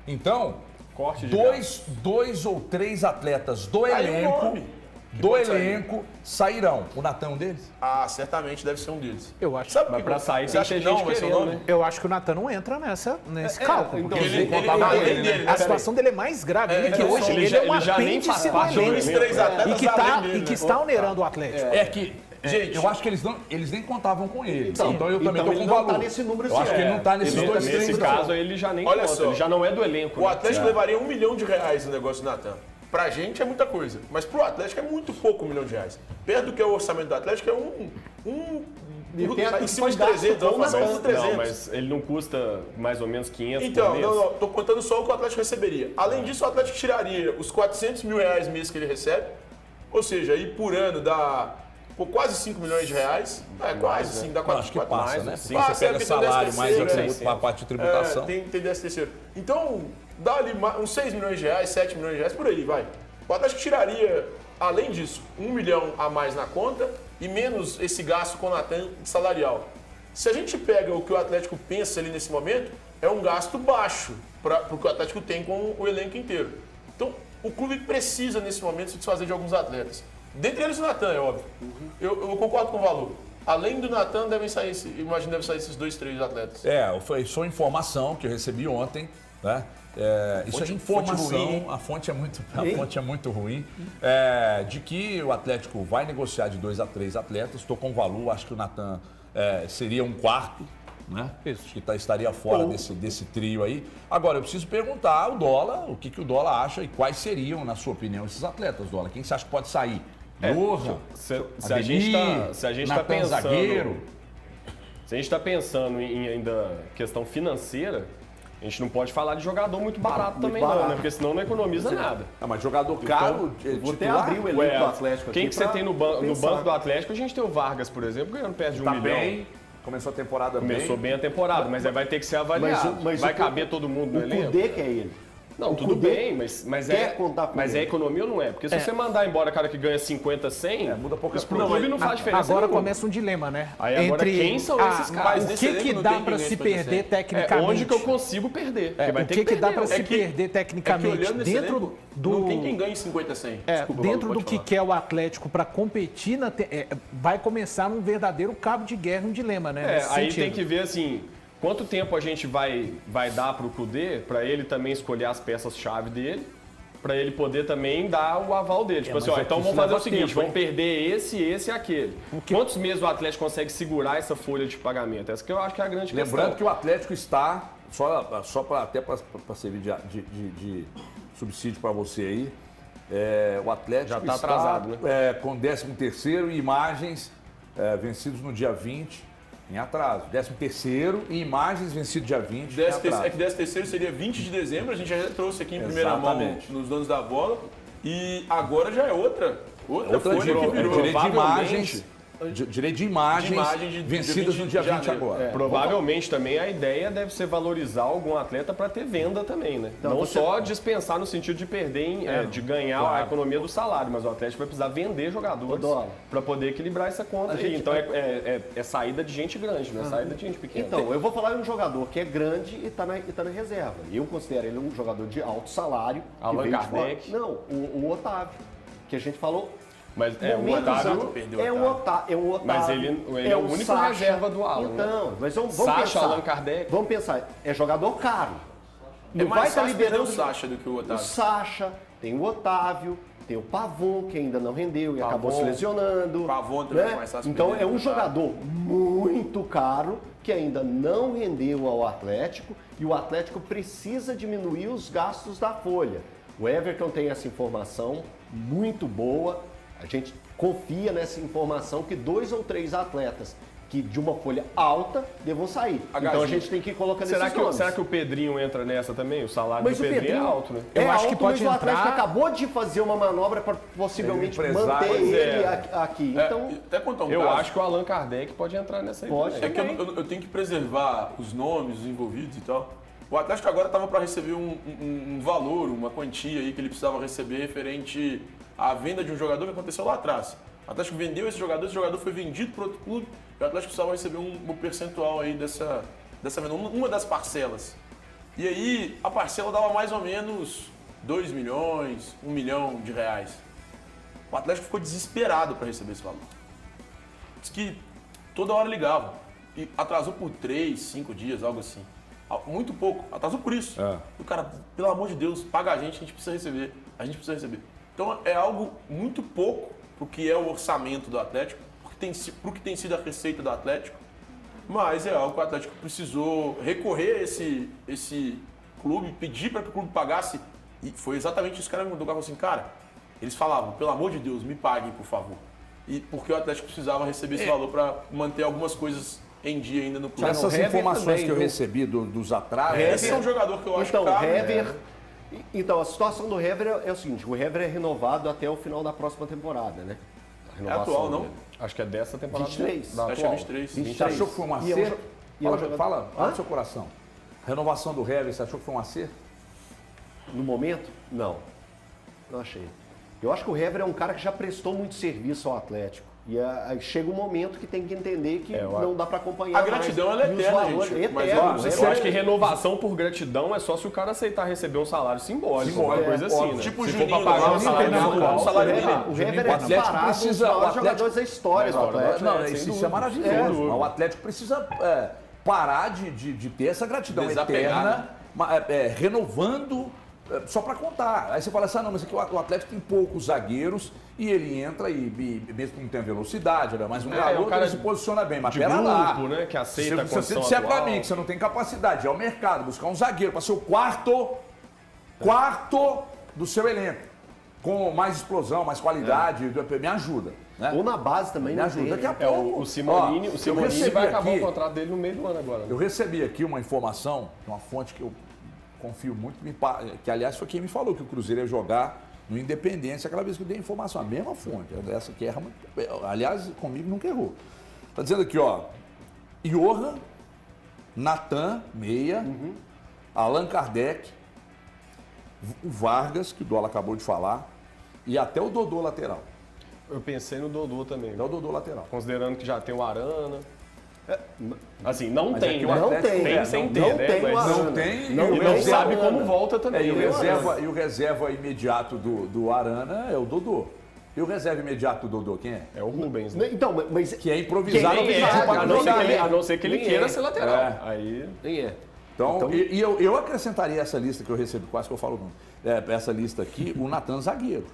Então, Corte de dois ou 3 atletas do Aí o elenco, nome que pode sair. sairão. O Natan deles? Ah, certamente deve ser um deles. Eu acho. Sabe Mas por pra que- sair você tem acha que que ter não gente vai ser o querendo, nome? né? Eu acho que o Natan não entra nesse cálculo. então, porque ele contava além com dele, A né? situação dele é mais grave. Ele que ele hoje só- ele é um ele já nem faz apêndice do parte do elenco. Dois, 3 atletas E que tá, além dele, e que né? está onerando o Atlético. É que, Gente, eu acho que eles nem contavam com ele. Então, Então eu também então tô ele com não valor. tá nesse número Eu acho que ele não tá nesses dois, Nesse três. caso aí ele já nem Olha conta, só. ele já não é do elenco. o né? Atlético levaria R$1 milhão no negócio do Natan. Pra gente é muita coisa, mas pro Atlético é muito pouco R$1 milhão. Perto do que é o orçamento do Atlético é perto em que cima foi de gasto 300, com o vamos fazer Natan. uns 300. Não, mas ele não custa mais ou menos 500 Então, por mês? não, tô contando só o que o Atlético receberia. Além disso, o Atlético tiraria os R$400 mil mês que ele recebe, ou seja, aí por ano dá quase R$5 milhões. É quase, sim, dá quase Acho que passa, mais, né? sim. Porque você pega salário mais terceiro, atributo para a parte de tributação. tem 10 Então, dá ali uns R$6 milhões, R$7 milhões, por aí, vai. O Atlético tiraria, além disso, R$1 milhão a mais na conta e menos esse gasto com o Natan salarial. Se a gente pega o que o Atlético pensa ali nesse momento, é um gasto baixo para o que o Atlético tem com o elenco inteiro. Então, o clube precisa, nesse momento, se desfazer de alguns atletas. Dentre eles o Natan, é óbvio. Eu concordo com o valor. Além do Natan, devem sair esses 2, 3 atletas. Foi só informação que eu recebi ontem, né? Isso é informação, a fonte é muito ruim, de que o Atlético vai negociar de 2 a 3 atletas. Estou com o valor, acho que o Natan seria um quarto, né? Isso. Que estaria fora desse trio aí. Agora, eu preciso perguntar ao Dólar, o que o Dólar acha e quais seriam, na sua opinião, esses atletas, Dólar. Quem você acha que pode sair? Lohan, Se a gente está pensando, zagueiro. se a gente está pensando em ainda questão financeira, a gente não pode falar de jogador muito barato também não, né? Porque senão não economiza nada. Mas jogador caro, Vou até titular, abrir o elenco do Atlético aqui. Quem que você pra tem no banco pensar. do Atlético? A gente tem o Vargas, por exemplo, ganhando perto de 1 tá milhão. bem, começou a temporada Começou bem a temporada, mas aí vai ter que ser avaliado. Mas vai o- caber todo mundo no O elenco? Cudê que é ele. Não, o tudo Cudê bem, mas quer contar com mas ele. é economia ou não é? Porque se você mandar embora cara que ganha 50, 100, muda poucas pro coisas. clube não faz diferença Agora nenhuma. começa um dilema, né? Aí agora, quem são esses caras? O Nesse que elenco não dá tem para ninguém se pra perder dizer. tecnicamente? Onde que eu consigo perder? Porque vai O ter que perder. dá para se que- perder tecnicamente olhando nesse dentro elenco, do... não tem quem ganhe 50, 100. Desculpa, dentro Paulo, do pode que falar. quer o Atlético para competir, vai começar um verdadeiro cabo de guerra, um dilema, né? nesse Aí sentido. tem que ver assim, quanto tempo a gente vai dar pro Cudê, para ele também escolher as peças-chave dele, para ele poder também dar o aval dele. Tipo assim, mas ó, é então que vamos isso fazer o leva seguinte, tempo, vamos perder esse e aquele. Quantos meses o Atlético consegue segurar essa folha de pagamento? Essa que eu acho que é a grande Lembrando questão. que o Atlético está, só para servir de subsídio para você aí, o Atlético Já tá está atrasado, né? Com 13º e imagens vencidos no dia 20 em atraso. 13º e imagens vencidos dia 20 em atraso. É que 13º seria 20 de dezembro, a gente já trouxe aqui em primeira mão Exatamente. nos donos da bola. E agora já é outra Outra folha que virou. direito de Provavelmente- imagens, direito de imagens, imagem de vencidas 20 no dia de 20 janeiro. agora. Provavelmente também a ideia deve ser valorizar algum atleta para ter venda também, né? Então, não você- só dispensar no sentido de perder, de ganhar a economia do salário, mas o Atlético vai precisar vender jogadores Dólar. para poder equilibrar essa conta aí. Então é saída de gente grande, não é saída de gente pequena. Então, eu vou falar de um jogador que é grande e está na reserva. Eu considero ele um jogador de alto salário. que Allan veio de Kardec. fora. Não, o Otávio, que a gente falou. Mas o momentos Otávio, antes. perdeu É um Otávio. Mas ele é o único reserva do Alan, Então, mas vamos Sacha, pensar. Allan Kardec. Vamos pensar, é jogador caro. É Não vai mais estar fácil perder liberando o Sacha do que o o Otávio. Sacha, tem o Otávio, tem o Pavon, que ainda não rendeu e acabou se lesionando. Pavon também né? é mais fácil Então perder é do um que o Otávio. jogador muito caro que ainda não rendeu ao Atlético e o Atlético precisa diminuir os gastos da folha. O Everton tem essa informação muito boa. A gente confia nessa informação que 2 ou 3 atletas que de uma folha alta devam sair. Então a gente tem que ir colocando esses nomes. Será que o Pedrinho entra nessa também? O salário Mas do Pedrinho é alto, né? Eu acho que pode mas o entrar... Atlético acabou de fazer uma manobra para possivelmente Ele manter ele aqui. Então, Até contar um Eu caso. acho que o Allan Kardec pode entrar nessa aí. Pode. também. É que eu tenho que preservar os nomes, os envolvidos e tal. O Atlético agora estava para receber um valor, uma quantia aí que ele precisava receber referente à venda de um jogador que aconteceu lá atrás. O Atlético vendeu esse jogador foi vendido para outro clube e o Atlético precisava receber um percentual aí dessa venda, uma das parcelas. E aí a parcela dava mais ou menos 2 milhões, 1 milhão de reais. O Atlético ficou desesperado para receber esse valor. Diz que toda hora ligava e atrasou por 3, 5 dias, algo assim. Muito pouco, atrasou por isso. O cara, pelo amor de Deus, paga a gente precisa receber. A gente precisa receber. Então é algo muito pouco pro que é o orçamento do Atlético, pro que tem sido a receita do Atlético, mas é algo que o Atlético precisou recorrer a esse clube, pedir para que o clube pagasse, e foi exatamente isso que o cara me mandou. O cara falou assim, cara, eles falavam, pelo amor de Deus, me paguem, por favor. E porque o Atlético precisava receber esse valor para manter algumas coisas em dia ainda no clube. Essas Hever informações também, que eu viu? recebi dos atrasos... Esse é um jogador que eu acho então, caro. Hever... Então, a situação do Hever é o seguinte, o Hever é renovado até o final da próxima temporada, né? A É atual, não? dele. Acho que é dessa temporada. 23. Da Acho que é atual. 23. Você achou que foi um E é um acerto? e é um jogador- Fala Hã? do seu coração. Renovação do Hever, você achou que foi um acerto? No momento, não. Não achei. Eu acho que o Hever é um cara que já prestou muito serviço ao Atlético. E aí chega um momento que tem que entender que não dá para acompanhar A gratidão, mais. ela é E os eterna, valores- gente. Mas, eterno. ó, você Eu acho que renovação por gratidão é só se o cara aceitar receber um salário simbólico, uma coisa assim, né? Tipo o se for Juninho pra pagar lá, um salário Juninho atual, o salário o dele. Hever é O Atlético disparado um dos precisa- o maiores Atlético- jogadores da história do Atlético. Não, sem isso dúvida. é maravilhoso. Mas o Atlético precisa parar de ter essa gratidão Desapegar, eterna, renovando só para contar. Aí você fala assim, não, mas aqui o Atlético tem poucos zagueiros e ele entra e mesmo que não tem velocidade, né, mas um garoto o cara ele se posiciona bem. Mas de pera lá. grupo, né, que aceita a se condição você disser para atual. mim que você não tem capacidade, é o mercado, buscar um zagueiro para ser o quarto do seu elenco, com mais explosão, mais qualidade, me ajuda. Né? Ou na base também, Me não ajuda. tem, Daqui a né? pouco. O Simonini, Ó, o eu Simonini recebi vai acabar aqui- o contrato dele no meio do ano agora. Né? Eu recebi aqui uma informação, de uma fonte que eu confio muito, que aliás foi quem me falou que o Cruzeiro ia jogar no Independência, aquela vez que eu dei a informação, a mesma fonte, essa que erra muito, aliás, comigo nunca errou. Tá dizendo aqui, ó, Johan, Natan, meia, Allan Kardec, o Vargas, que o Dola acabou de falar, e até o Dodô lateral. Eu pensei no Dodô também, Até o Dodô lateral. considerando que já tem o Arana. Assim, não Mas tem, é que o né? Não Atlético tem, tem sem não ter, né? tem o Mas Arana. não tem, E não reserva- sabe como volta também. E o né? reserva imediato do Arana é o Dodô. E o reserva imediato do Dodô, quem é? É o Rubens, né? Então, mas Que é improvisado. Quem que é? pediu A pra não jogar, ser que ele- né? A não ser que ele Nem queira é. ser lateral. É. Aí nem é. Então, e eu acrescentaria essa lista que eu recebi, quase que eu falo essa lista aqui, o Natan zagueiro.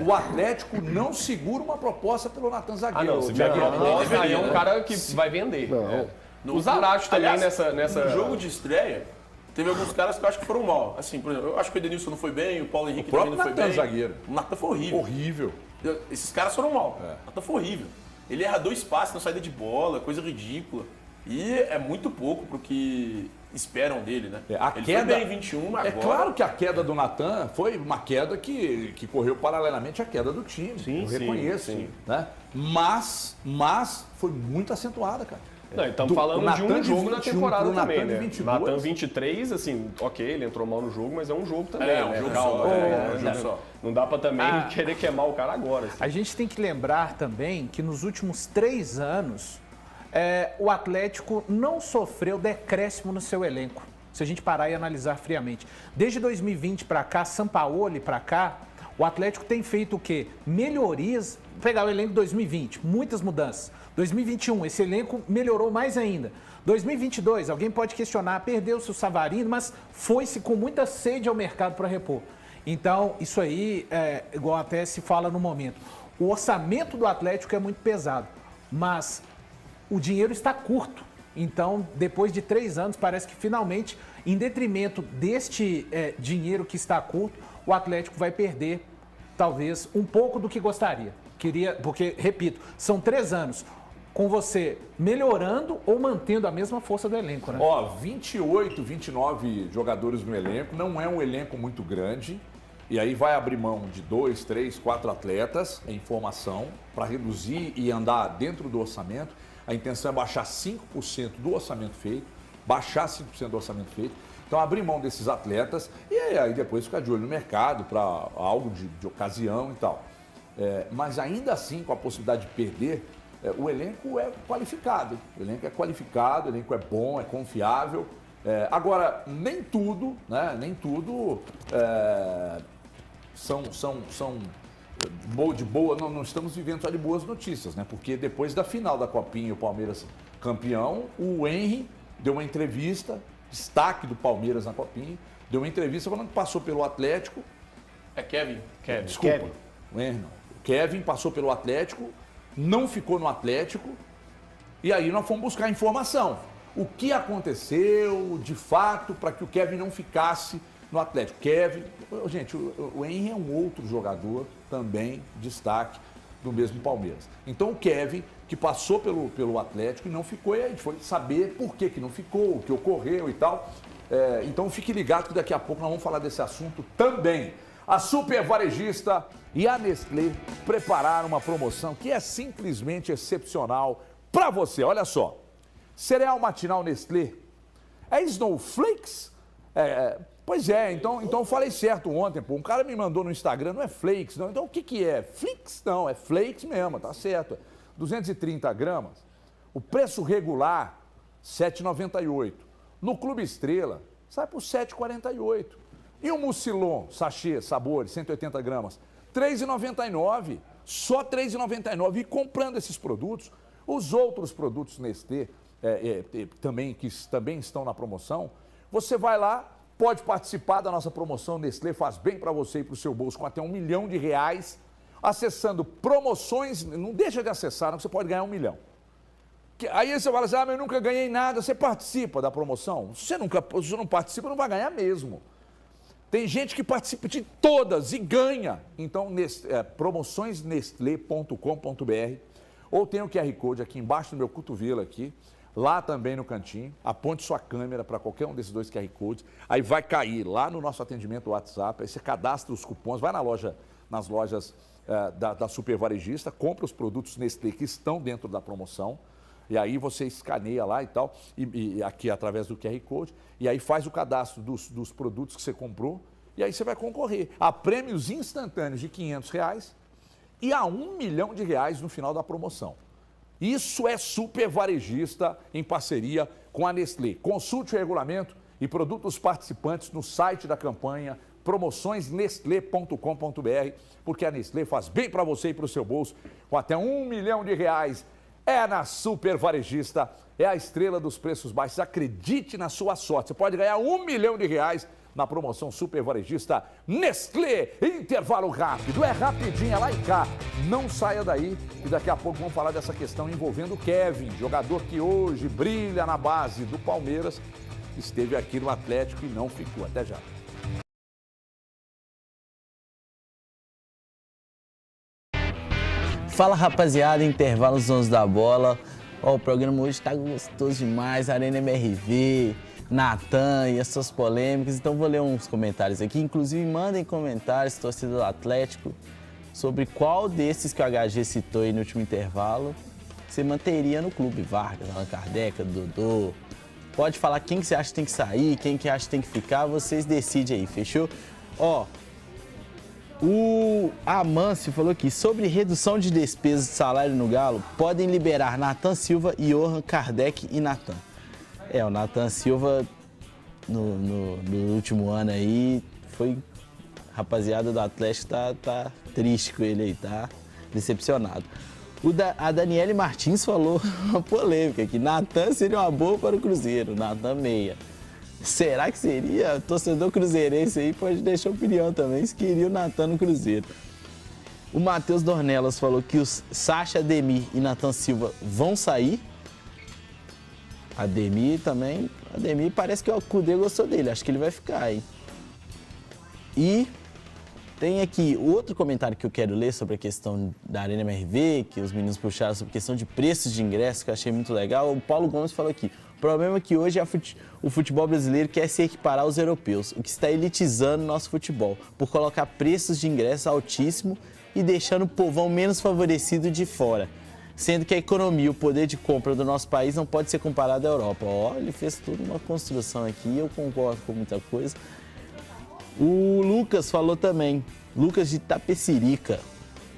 O Atlético não segura uma proposta pelo Natan zagueiro. se tiver proposta, aí é um cara que vai vender. Não. O Zarate também Aliás, nessa... No jogo de estreia, teve alguns caras que eu acho que foram mal. Assim, por exemplo, eu acho que o Edenilson não foi bem, o Paulo Henrique também próprio não foi Natan bem. zagueiro. O Natan foi horrível. Horrível. Esses caras foram mal. O Natan foi horrível. Ele erra 2 passes na saída de bola, coisa ridícula. E é muito pouco pro que esperam dele, né? Ele foi bem em 21, mas É agora... claro que a queda do Natan foi uma queda que correu paralelamente à queda do time. Eu reconheço. sim. Né? Mas foi muito acentuada, cara. Não, estamos falando de Natan um de jogo na 21 temporada pro também, Natan de né? 22. Natan 23, assim, ok, ele entrou mal no jogo, mas é um jogo também, É, um né? jogo Calma, só, né? um jogo só. Não dá pra também querer queimar o cara agora. Assim. A gente tem que lembrar também que nos últimos 3 anos o Atlético não sofreu decréscimo no seu elenco. Se a gente parar e analisar friamente. Desde 2020 para cá, Sampaoli para cá, o Atlético tem feito o quê? Melhorias. Vou pegar o elenco de 2020, muitas mudanças. 2021, esse elenco melhorou mais ainda. 2022, alguém pode questionar, perdeu-se o Savarino, mas foi-se com muita sede ao mercado para repor. Então, isso aí, igual até se fala no momento, o orçamento do Atlético é muito pesado, mas o dinheiro está curto. Então, depois de 3 anos, parece que finalmente Em detrimento deste dinheiro que está curto, o Atlético vai perder, talvez, um pouco do que gostaria. Porque, repito, são 3 anos com você melhorando ou mantendo a mesma força do elenco, né? 28, 29 jogadores no elenco, não é um elenco muito grande. E aí vai abrir mão de 2, 3, 4 atletas em formação para reduzir e andar dentro do orçamento. A intenção é baixar 5% do orçamento feito, Então abrir mão desses atletas e aí depois ficar de olho no mercado para algo de ocasião e tal. Mas ainda assim, com a possibilidade de perder, o elenco é qualificado. O elenco é bom, é confiável. Agora, nem tudo, né? São de boa, não estamos vivendo só de boas notícias, né? Porque depois da final da Copinha, o Palmeiras campeão, o Henry deu uma entrevista, destaque do Palmeiras na Copinha, deu uma entrevista falando que passou pelo Atlético. Kevin. Desculpa, Kevin. o Henry não. O Kevin passou pelo Atlético, não ficou no Atlético, e aí nós fomos buscar informação. O que aconteceu, de fato, para que o Kevin não ficasse no Atlético? Gente, o Henry é um outro jogador, também destaque do mesmo Palmeiras. Então o Kevin, que passou pelo Atlético e não ficou, e aí a gente foi saber por que não ficou, o que ocorreu e tal. Então fique ligado que daqui a pouco nós vamos falar desse assunto também. A Super Varejista e a Nestlé prepararam uma promoção que é simplesmente excepcional para você. Olha só, cereal matinal Nestlé é Snowflakes? Pois é, então eu falei certo ontem, pô. Um cara me mandou no Instagram, não é Flakes, não. Então o que é? Flakes não, é Flakes mesmo, tá certo. 230 gramas, o preço regular, R$ 7,98. No Clube Estrela, sai por R$ 7,48. E o Mucilon, sachê, sabores, 180 gramas, R$ 3,99. Só R$ 3,99. E comprando esses produtos, os outros produtos Nestlé, que também estão na promoção, você vai lá, pode participar da nossa promoção Nestlé Faz Bem para você e para o seu bolso com até R$1 milhão, acessando promoções, não deixa de acessar, não, você pode ganhar R$1 milhão. Aí você fala assim, mas eu nunca ganhei nada, você participa da promoção? Se você não participa, não vai ganhar mesmo. Tem gente que participa de todas e ganha. Então, promoçõesnestlé.com.br ou tem o QR Code aqui embaixo do meu cotovelo aqui, lá também no cantinho, aponte sua câmera para qualquer um desses 2 QR Codes, aí vai cair lá no nosso atendimento WhatsApp, aí você cadastra os cupons, vai nas lojas da Super Varejista, compra os produtos Nestlé que estão dentro da promoção, e aí você escaneia lá e tal, e aqui através do QR Code, e aí faz o cadastro dos produtos que você comprou, e aí você vai concorrer a prêmios instantâneos de R$500 e a R$1 milhão no final da promoção. Isso é Super Varejista em parceria com a Nestlé. Consulte o regulamento e produtos participantes no site da campanha promoçõesnestlé.com.br, porque a Nestlé faz bem para você e para o seu bolso com até R$1 milhão. É na Super Varejista, é a estrela dos preços baixos. Acredite na sua sorte. Você pode ganhar R$1 milhão na promoção Super Varejista Nestlé. Intervalo rápido, é rapidinho, é lá e cá. Não saia daí e daqui a pouco vamos falar dessa questão envolvendo o Kevin, jogador que hoje brilha na base do Palmeiras, esteve aqui no Atlético e não ficou. Até já. Fala, rapaziada, intervalo nos Donos da Bola. O programa hoje tá gostoso demais, Arena MRV, Natan e essas polêmicas. Então vou ler uns comentários aqui. Inclusive mandem comentários, torcida do Atlético, sobre qual desses que o HG citou aí no último intervalo você manteria no clube. Vargas, Allan Kardec, Dodô. Pode falar quem que você acha que tem que sair, quem que acha que tem que ficar, vocês decidem aí, fechou? O Amâncio falou aqui, sobre redução de despesas de salário no Galo, podem liberar Nathan Silva, Johan, Kardec e Natan. O Nathan Silva, no último ano aí, rapaziada do Atlético tá triste com ele aí, tá decepcionado. A Daniele Martins falou uma polêmica aqui, Natan seria uma boa para o Cruzeiro, Natan meia. Será que seria? Torcedor cruzeirense aí pode deixar opinião também, se queria o Natan no Cruzeiro. O Matheus Dornelas falou que os Sacha, Ademir e Nathan Silva vão sair. Ademir também, O Ademir parece que o Cudê gostou dele, acho que ele vai ficar, hein? E tem aqui outro comentário que eu quero ler sobre a questão da Arena MRV, que os meninos puxaram sobre a questão de preços de ingressos, que eu achei muito legal. O Paulo Gomes falou aqui, o problema é que hoje o futebol brasileiro quer se equiparar aos europeus, o que está elitizando nosso futebol, por colocar preços de ingressos altíssimos e deixando o povão menos favorecido de fora. Sendo que a economia e o poder de compra do nosso país não pode ser comparado à Europa. Ó, ele fez toda uma construção aqui, eu concordo com muita coisa. O Lucas falou também, Lucas de Itapecerica.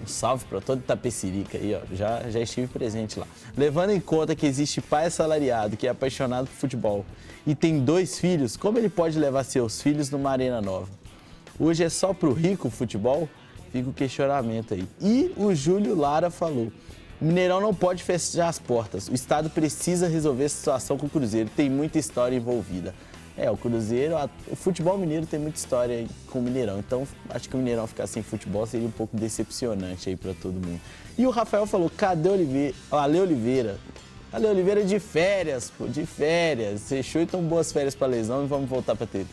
Um salve para todo Itapecerica aí, ó. Já estive presente lá. Levando em conta que existe pai assalariado que é apaixonado por futebol e tem 2 filhos, como ele pode levar seus filhos numa arena nova? Hoje é só pro rico o futebol? Fica o questionamento aí. E o Júlio Lara falou, o Mineirão não pode fechar as portas. O Estado precisa resolver a situação com o Cruzeiro. Tem muita história envolvida. O Cruzeiro, o futebol mineiro tem muita história com o Mineirão. Então, acho que o Mineirão ficar sem futebol seria um pouco decepcionante aí para todo mundo. E o Rafael falou, cadê Ale Oliveira? Ale Oliveira de férias, pô, de férias. Fechou, então boas férias para lesão e vamos voltar para TV.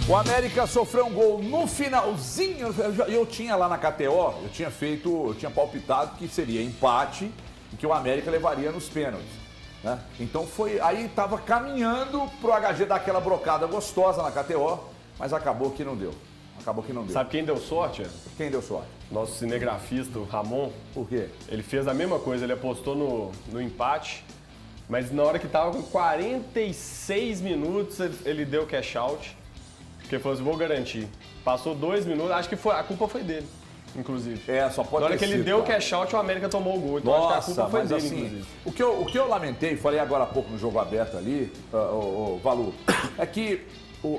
O América sofreu um gol no finalzinho. Eu tinha lá na KTO, eu tinha palpitado que seria empate e que o América levaria nos pênaltis, né? Então aí estava caminhando pro HG dar aquela brocada gostosa na KTO, mas acabou que não deu. Sabe quem deu sorte? Quem deu sorte? Nosso cinegrafista, o Ramon. Por quê? Ele fez a mesma coisa, ele apostou no empate, mas na hora que tava com 46 minutos, ele deu cash out. Porque falou assim, vou garantir. Passou 2 minutos, acho que a culpa foi dele, inclusive. Só pode Na hora ter que ele sido, deu o cara. cash out, o América tomou o gol. Então Nossa, acho que a culpa foi mas dele, assim, inclusive. o que eu lamentei, falei agora há pouco no jogo aberto ali, Valu, é que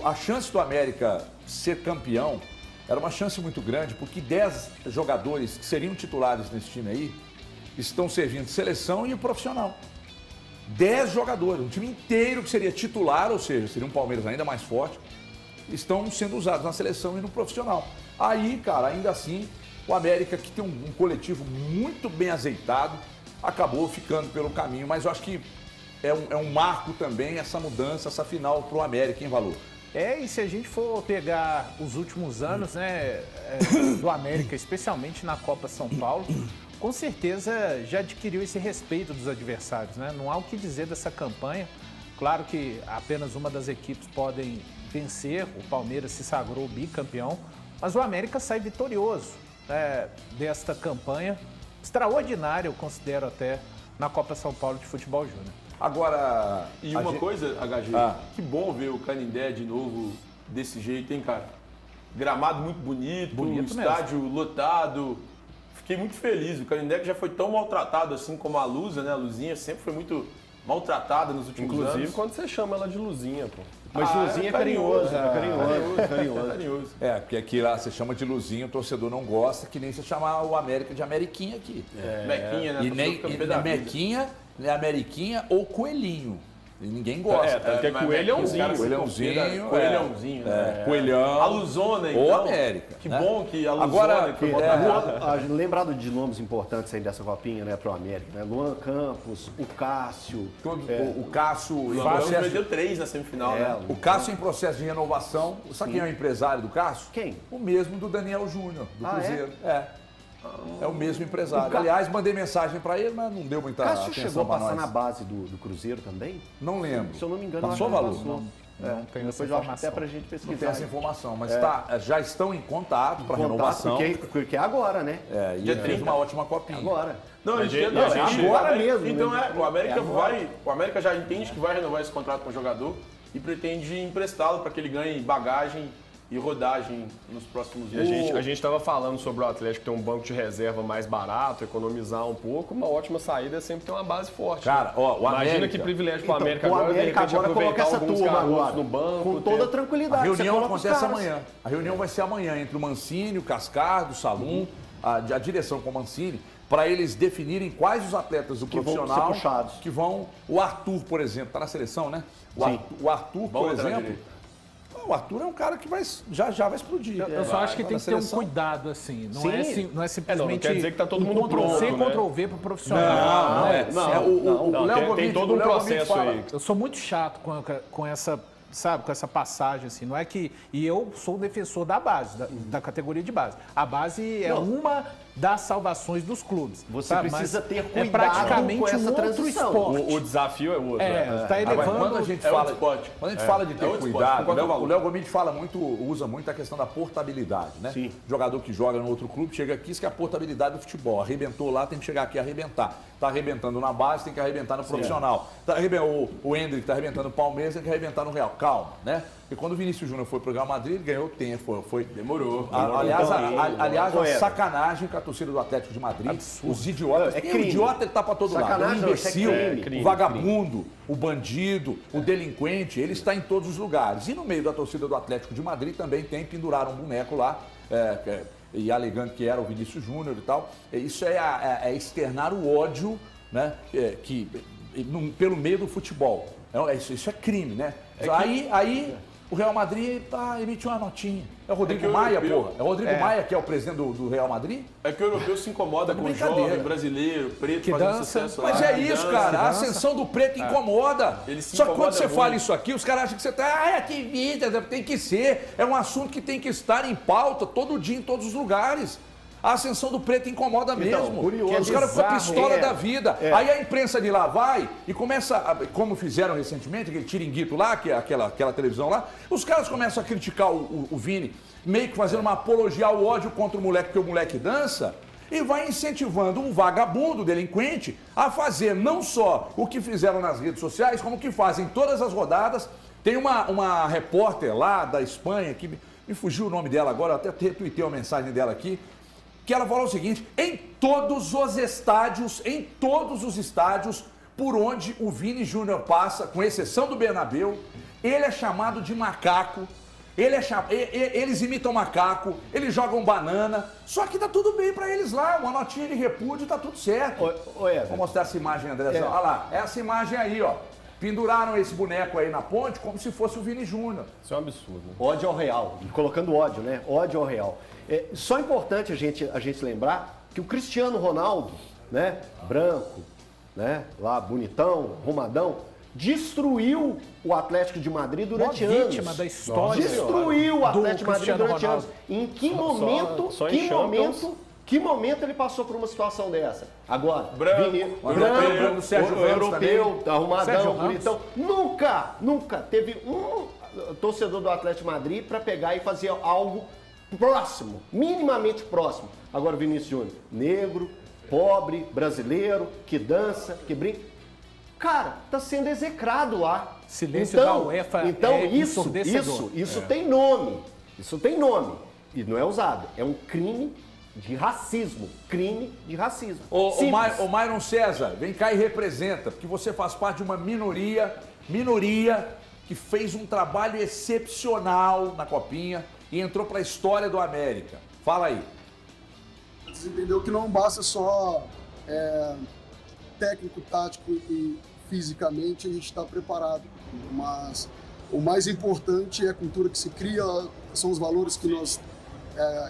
a chance do América ser campeão era uma chance muito grande, porque 10 jogadores que seriam titulares nesse time aí estão servindo de seleção e profissional. 10 jogadores, um time inteiro que seria titular, ou seja, seria um Palmeiras ainda mais forte, estão sendo usados na seleção e no profissional. Aí, cara, ainda assim, o América, que tem um coletivo muito bem azeitado, acabou ficando pelo caminho, mas eu acho que é um marco também essa mudança, essa final pro América, em Valor. E se a gente for pegar os últimos anos, né, do América, especialmente na Copa São Paulo, com certeza já adquiriu esse respeito dos adversários, né? Não há o que dizer dessa campanha. Claro que apenas uma das equipes podem vencer, o Palmeiras se sagrou bicampeão, mas o América sai vitorioso, né, desta campanha extraordinária, eu considero até, na Copa São Paulo de Futebol Júnior. Agora, e uma coisa, HG, que bom ver o Canindé de novo desse jeito, hein, cara? Gramado muito bonito estádio mesmo. Lotado. Fiquei muito feliz. O Canindé que já foi tão maltratado assim como a Lusa, né? A Luzinha sempre foi muito maltratada nos últimos anos. Inclusive quando você chama ela de Luzinha, pô. Mas Luzinha é carinhoso, carinhoso. Porque aqui lá você chama de Luzinha, o torcedor não gosta, que nem você chamar o América de Ameriquinha aqui. Mequinha, né? E nem Mequinha, nem Ameriquinha ou Coelhinho. E ninguém gosta. Porque coelhãozinho. Coelhãozinho, né? Coelhão. A Luzona, então. Ou América. Que bom que a Luzona... Agora, lembrado de nomes importantes aí dessa copinha, né, pro América, né? Luan Campos, o Cássio. O Cássio... O Cássio perdeu 3 na semifinal, né? O Cássio em processo de renovação. Sabe quem é o empresário do Cássio? Quem? O mesmo do Daniel Júnior, do Cruzeiro. É o mesmo empresário. Aliás, mandei mensagem pra ele, mas não deu muita atenção. Cássio chegou a passar na base do Cruzeiro também? Não lembro. Se eu não me engano, passou, Valor? Passou. Não tenho essa Depois eu acho informação. até pra gente pesquisar. Não tem essa informação, mas já estão em contato para renovação. Porque é agora, né? E ele fez uma ótima copinha. Agora. Não, agora mesmo. Então o América o América já entende que vai renovar esse contrato com o jogador e pretende emprestá-lo para que ele ganhe bagagem e rodagem nos próximos E anos. a gente estava falando sobre o Atlético ter um banco de reserva mais barato, economizar um pouco. Uma ótima saída é sempre ter uma base forte. Cara, ó, o Imagina América... que privilégio para o Então, América o agora, América de repente, agora coloca aproveitar essa alguns turma garotos agora, no banco. com toda ter- tranquilidade. A reunião Você coloca os acontece caras. amanhã. A reunião vai ser amanhã entre o Mancini, o Cascardo, o Salum, a direção com o Mancini, para eles definirem quais os atletas do Que vão profissional ser puxados. que vão... O Arthur, por exemplo, tá na seleção, né? O Arthur, por entrar exemplo... direito. O Arthur é um cara que já vai explodir. Eu só acho que Tá tem na que ter um seleção. cuidado, assim. Não, Sim. não é simplesmente não quer dizer que tá todo um mundo Ctrl-C, pronto, né? Ctrl-V pro profissional. Não, Léo tem Gomes- todo o um Léo Gomes processo fala, aí. Eu sou muito chato com essa, sabe, com essa passagem, assim. Não é que... E eu sou defensor da base, da categoria de base. A base é uma das salvações dos clubes. Você sabe? precisa Mas ter é cuidado praticamente com essa um outro transição. esporte. O desafio é outro. Tá Agora, elevando... quando a gente é fala, outro esporte. quando a gente fala de ter outro cuidado, esporte, o Léo Gomes usa muito a questão da portabilidade, né? Sim. Jogador que joga no outro clube chega aqui, isso que é a portabilidade do futebol. Arrebentou lá, tem que chegar aqui e arrebentar. Tá arrebentando na base, tem que arrebentar no profissional. O Hendrick tá arrebentando no Palmeiras, tem que arrebentar no Real. Calma, né? E quando o Vinícius Júnior foi pro Real Madrid, ele ganhou tempo. Demorou. Aliás, uma Então, sacanagem com a torcida do Atlético de Madrid. Os idiotas. É Quem crime. o idiota ele tá pra todo lado. O Sacanagem não, isso é imbecil, crime. o vagabundo, o bandido, o delinquente, ele está em todos os lugares. E no meio da torcida do Atlético de Madrid também penduraram um boneco lá, e alegando que era o Vinícius Júnior e tal. Isso é externar o ódio, né, pelo meio do futebol. Isso é crime, né? Aí o Real Madrid emitiu uma notinha. É o Rodrigo que o Maia, europeu- porra. É o Rodrigo Maia que é o presidente do Real Madrid? É que o europeu se incomoda com o brincadeira. jovem brasileiro, preto, Que fazendo dança. sucesso Mas lá. é isso, cara. A ascensão do preto incomoda. Ele se Só que quando incomoda você muito. fala isso aqui, os caras acham que você tá. É ativista, tem que ser. É um assunto que tem que estar em pauta todo dia, em todos os lugares. A ascensão do preto incomoda mesmo. curioso. Os caras ficam Bizarro. pistola da vida. Aí a imprensa de lá vai e começa, como fizeram recentemente, aquele tiringuito lá, que é aquela televisão lá, os caras começam a criticar o Vini, meio que fazendo uma apologia ao ódio contra o moleque, porque o moleque dança. E vai incentivando um vagabundo, delinquente, a fazer não só o que fizeram nas redes sociais, como o que fazem todas as rodadas. Tem uma repórter lá da Espanha, que me fugiu o nome dela agora, eu até retuitei uma mensagem dela aqui, que ela falou o seguinte: em todos os estádios por onde o Vini Júnior passa, com exceção do Bernabéu, ele é chamado de macaco. Eles imitam macaco, eles jogam banana, só que tá tudo bem pra eles lá, uma notinha de repúdio, tá tudo certo. Vou mostrar essa imagem, André. Olha lá, essa imagem aí, ó. Penduraram esse boneco aí na ponte como se fosse o Vini Júnior. Isso é um absurdo. Né? Ódio ao real. Colocando ódio, né? Ódio ao real. Só importante a gente lembrar que o Cristiano Ronaldo, né? Branco, né? Lá bonitão, arrumadão, destruiu o Atlético de Madrid durante Maior anos. vítima da história Destruiu o Atlético de Madrid Cristiano durante Ronaldo. anos. Em que momento, só em Champions. que momento ele passou por uma situação dessa? Agora, Branco, europeu, Sérgio Ramos europeu, Sérgio arrumadão, Ramos. bonitão. Nunca teve um torcedor do Atlético de Madrid para pegar e fazer algo próximo, minimamente próximo. Agora o Vinícius Júnior, negro, pobre, brasileiro, que dança, que brinca. Cara, tá sendo execrado lá. Silêncio da UEFA Então é isso ensurdecedor. tem nome. Isso tem nome. E não é usado. É um crime de racismo. Crime de racismo. Ô Myron César, vem cá e representa, porque você faz parte de uma minoria que fez um trabalho excepcional na Copinha e entrou para a história do América. Fala aí. Você entendeu que não basta só técnico, tático e fisicamente a gente está preparado, mas o mais importante é a cultura que se cria, são os valores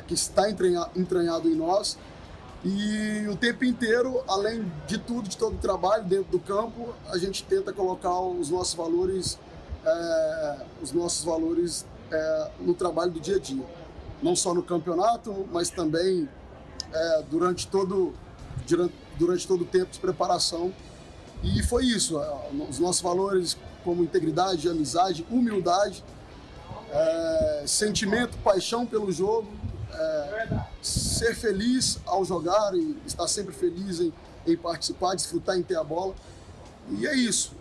que está entranhado em nós, e o tempo inteiro, além de tudo, de todo o trabalho dentro do campo, a gente tenta colocar os nossos valores no trabalho do dia a dia, não só no campeonato, mas também durante todo o tempo de preparação. E foi isso, os nossos valores como integridade, amizade, humildade, sentimento, paixão pelo jogo, ser feliz ao jogar e estar sempre feliz em participar, desfrutar em ter a bola. E é isso,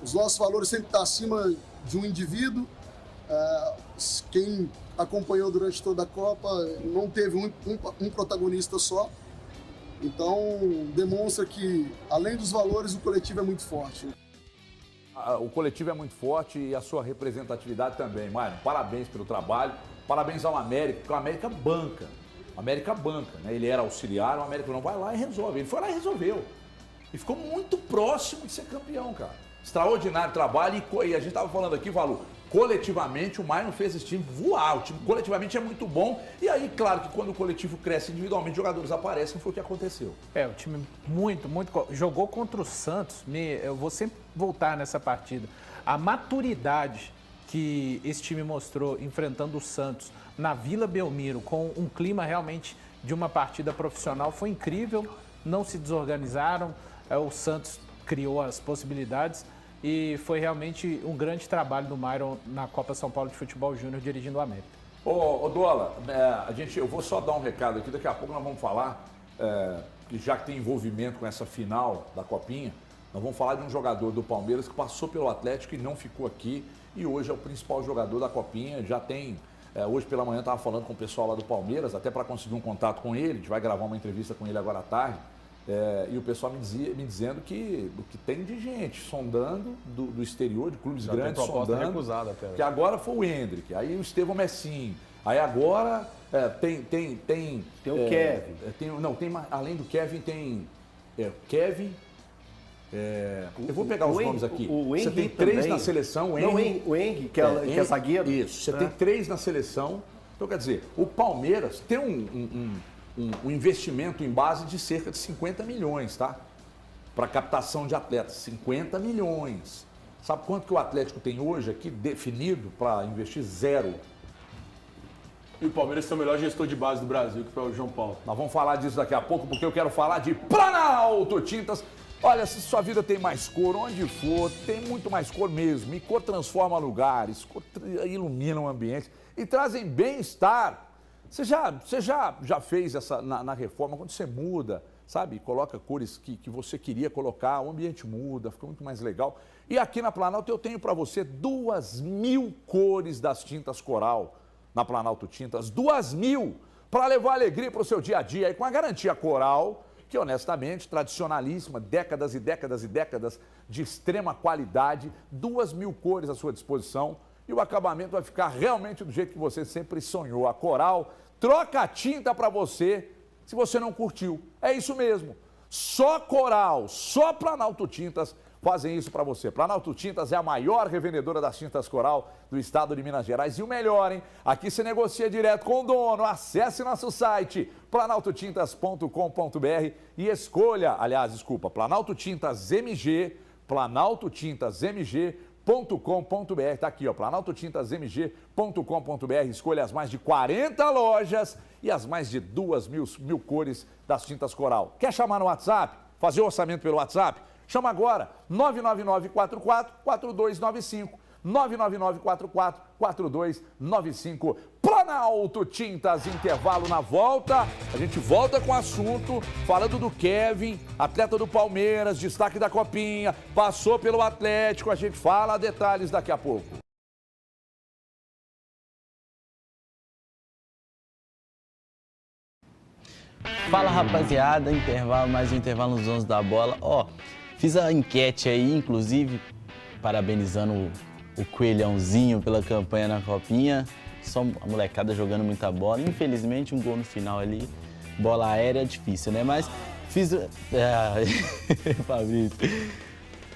os nossos valores sempre estão acima de um indivíduo Quem acompanhou durante toda a Copa não teve um protagonista só. Então, demonstra que, além dos valores, o coletivo é muito forte. O coletivo é muito forte e a sua representatividade também. Mário, parabéns pelo trabalho, parabéns ao América, porque o América banca. O América banca, né? Ele era auxiliar, o América não vai lá e resolve. Ele foi lá e resolveu. E ficou muito próximo de ser campeão, cara. Extraordinário trabalho e a gente estava falando aqui, Valu, coletivamente o Maicon fez esse time voar. O time coletivamente é muito bom. E aí, claro que quando o coletivo cresce individualmente, jogadores aparecem, foi o que aconteceu. O time muito. Jogou contra o Santos. Eu vou sempre voltar nessa partida. A maturidade que esse time mostrou enfrentando o Santos na Vila Belmiro, com um clima realmente de uma partida profissional, foi incrível. Não se desorganizaram. O Santos criou as possibilidades. E foi realmente um grande trabalho do Maicon na Copa São Paulo de Futebol Júnior, dirigindo o América. Ô Dola, eu vou só dar um recado aqui, daqui a pouco nós vamos falar, que já que tem envolvimento com essa final da Copinha, nós vamos falar de um jogador do Palmeiras que passou pelo Atlético e não ficou aqui, e hoje é o principal jogador da Copinha, já tem, hoje pela manhã eu estava falando com o pessoal lá do Palmeiras, até para conseguir um contato com ele, a gente vai gravar uma entrevista com ele agora à tarde, e o pessoal me dizendo que o que tem de gente sondando do exterior, de clubes já grandes sondando, recusada até. que agora foi o Hendrick, aí o Estevão Messinho, aí agora tem o Kevin. Além do Kevin tem Kevin, eu vou pegar os nomes aqui. Você tem 3 também na seleção, o Eng, que é zagueiro. Isso, você tem 3 na seleção. Então, quer dizer, o Palmeiras tem um investimento em base de cerca de 50 milhões, tá? Para captação de atletas, 50 milhões. Sabe quanto que o Atlético tem hoje aqui definido para investir? 0. E o Palmeiras tem o melhor gestor de base do Brasil, que foi o João Paulo. Nós vamos falar disso daqui a pouco, porque eu quero falar de Planalto Tintas. Olha, se sua vida tem mais cor, onde for, tem muito mais cor mesmo. E cor transforma lugares, cor ilumina o ambiente e trazem bem-estar. Você já fez essa na reforma, quando você muda, sabe? Coloca cores que você queria colocar, o ambiente muda, fica muito mais legal. E aqui na Planalto eu tenho para você 2.000 cores das tintas Coral, na Planalto Tintas, 2.000, para levar alegria para o seu dia a dia. E com a garantia Coral, que honestamente, tradicionalíssima, décadas e décadas e décadas de extrema qualidade, 2.000 cores à sua disposição. E o acabamento vai ficar realmente do jeito que você sempre sonhou. A Coral troca a tinta para você se você não curtiu. É isso mesmo. Só Coral, só Planalto Tintas fazem isso para você. Planalto Tintas é a maior revendedora das tintas Coral do estado de Minas Gerais. E o melhor, hein? Aqui você negocia direto com o dono. Acesse nosso site planaltotintas.com.br e escolha, Planalto Tintas MG, Planalto Tintas MG.com.br, tá aqui, ó, planaltotintasmg.com.br, escolha as mais de 40 lojas e as mais de 2.000 cores das tintas Coral. Quer chamar no WhatsApp? Fazer o orçamento pelo WhatsApp? Chama agora, 999-44-4295, 999-44-4295. Planalto Tintas, intervalo na volta. A gente volta com o assunto, falando do Kevin, atleta do Palmeiras, destaque da Copinha, passou pelo Atlético. A gente fala detalhes daqui a pouco. Fala, rapaziada, mais um intervalo nos Donos da Bola. Fiz a enquete aí, inclusive, parabenizando o Coelhãozinho pela campanha na Copinha. Só a molecada jogando muita bola. Infelizmente, um gol no final ali, bola aérea é difícil, né? Mas fiz... Fabrício.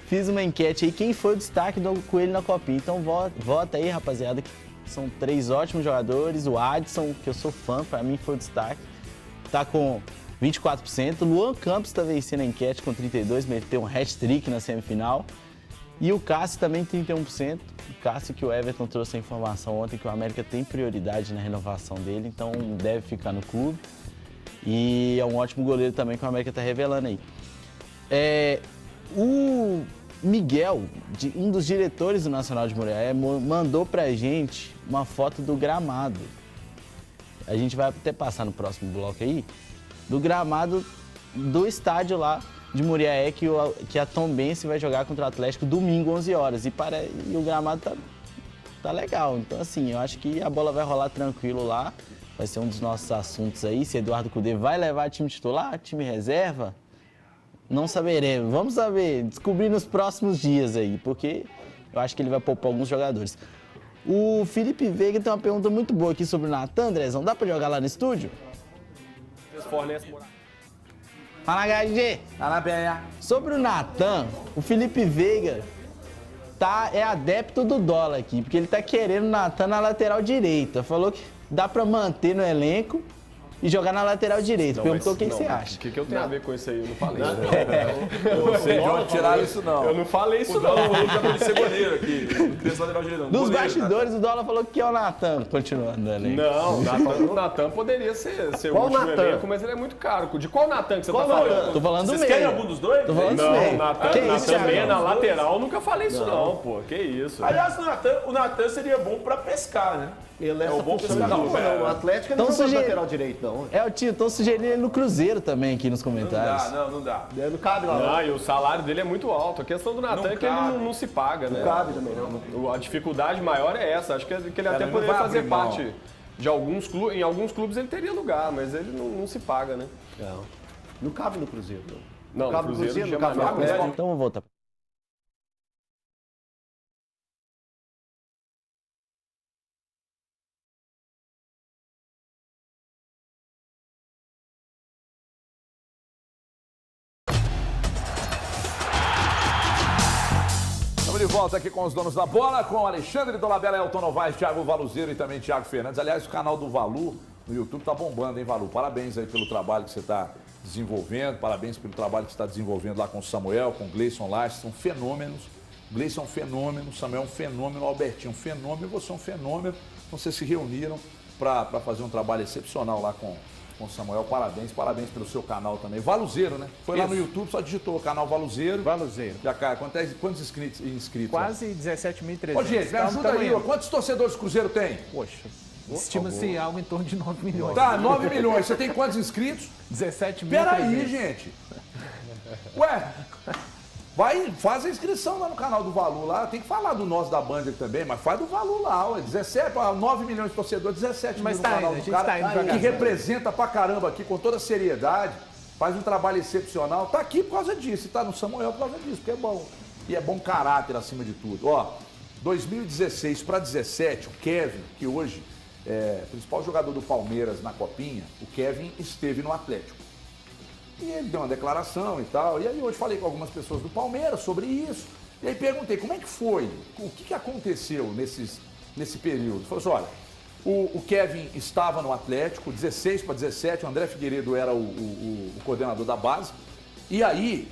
Fiz uma enquete aí, quem foi o destaque do Coelho na Copinha. Então vota aí, rapaziada, que são 3 ótimos jogadores. O Adson, que eu sou fã, pra mim foi o destaque, tá com 24%. Luan Campos tá vencendo a enquete com 32%, meteu um hat-trick na semifinal. E o Cássio também 31%. O Cássio, que o Everton trouxe a informação ontem que o América tem prioridade na renovação dele, então deve ficar no clube. E é um ótimo goleiro também que o América está revelando aí. O Miguel, um dos diretores do Nacional de Muriaé, mandou pra gente uma foto do gramado. A gente vai até passar no próximo bloco aí, do gramado do estádio lá de Muriaé, que a Tombense vai jogar contra o Atlético domingo, 11 horas. E o gramado tá legal. Então, assim, eu acho que a bola vai rolar tranquilo lá. Vai ser um dos nossos assuntos aí. Se Eduardo Cudê vai levar time titular, time reserva, não saberemos. Vamos saber, descobrir nos próximos dias aí, porque eu acho que ele vai poupar alguns jogadores. O Felipe Veiga tem uma pergunta muito boa aqui sobre o Natan, Andrezão. Dá pra jogar lá no estúdio? Fala, HG! Fala, Benha. Sobre o Natan, o Felipe Veiga é adepto do dólar aqui, porque ele tá querendo o Natan na lateral direita. Falou que dá pra manter no elenco e jogar na lateral direita. Perguntou o que você acha. O que eu tenho a ver com isso aí? Eu não falei isso. Não sei de onde tiraram isso, não. Eu não falei isso, O não. Dólar falou que vai ser goleiro aqui. Não pensa lateral direito, não. Dos Goleiro, bastidores, o dólar falou que é o Natan, continuando no elenco. Não, o Natan poderia ser Qual útil no Natan? elenco, mas ele é muito caro. De qual Natan que você tá Natan? falando? Tô falando do Vocês meio. querem algum dos dois? Tô falando do Não, meio. Natan Que isso, também Thiago? na lateral, nunca falei isso não, pô. Que isso. Aliás, o Natan seria bom pra pescar, né? Ele É o bom função pescador, não, velho. o Atlético Então não joga sugere- lateral direito, não. É, o tio, tô sugerindo ele no Cruzeiro também aqui nos comentários. Não dá. Não cabe lá. Não, e o salário dele é muito alto. A questão do Natan Não é que ele cabe. não se paga, né? Não cabe também, não. A dificuldade maior é essa. Acho que ele até Ele não poderia vai fazer abrir mão. parte de alguns clubes. Em alguns clubes ele teria lugar, mas ele não se paga, né? Não cabe no Cruzeiro, não. Não, cabe no Cruzeiro não cabe no jamais. Atlético. Então vamos voltar. Estamos de volta aqui com os donos da bola, com Alexandre Dolabella, Elton Novaes, Thiago Valuzeiro e também Thiago Fernandes. Aliás, o canal do Valu no YouTube tá bombando, hein, Valu? Parabéns aí pelo trabalho que você está desenvolvendo, parabéns pelo trabalho que você está desenvolvendo lá com o Samuel, com o Gleison Lages, são fenômenos. Gleison é um fenômeno, Samuel é um fenômeno, Albertinho é um fenômeno, você é um fenômeno. Então vocês se reuniram para fazer um trabalho excepcional lá com o Samuel. Parabéns pelo seu canal também. Valuzeiro, né? Foi lá no YouTube, só digitou o canal Valuzeiro. Valuzeiro. Já cai. Quantos inscritos? Quase 17.300. Ô, gente, me ajuda aí, ó. Quantos torcedores o Cruzeiro tem? Poxa, estima-se algo em torno de 9 milhões. Tá, 9 milhões. Você tem quantos inscritos? 17.300. Peraí, gente. Ué, faz a inscrição lá no canal do Valu lá. Tem que falar do nosso da Band aqui também, mas faz do Valu lá, ué. 9 milhões de torcedores, 17 Mas mil tá no canal indo, a do gente cara, tá indo que devagarzinho. representa pra caramba aqui, com toda seriedade. Faz um trabalho excepcional. Tá aqui por causa disso, e tá no Samuel por causa disso, porque é bom. E é bom caráter acima de tudo. Ó, 2016 para 17, o Kevin, que hoje é principal jogador do Palmeiras na Copinha, o Kevin esteve no Atlético. E ele deu uma declaração e tal. E aí hoje falei com algumas pessoas do Palmeiras sobre isso. E aí perguntei, como é que foi? O que aconteceu nesse período? Falou assim, olha, o Kevin estava no Atlético, 16 para 17, o André Figueiredo era o coordenador da base. E aí,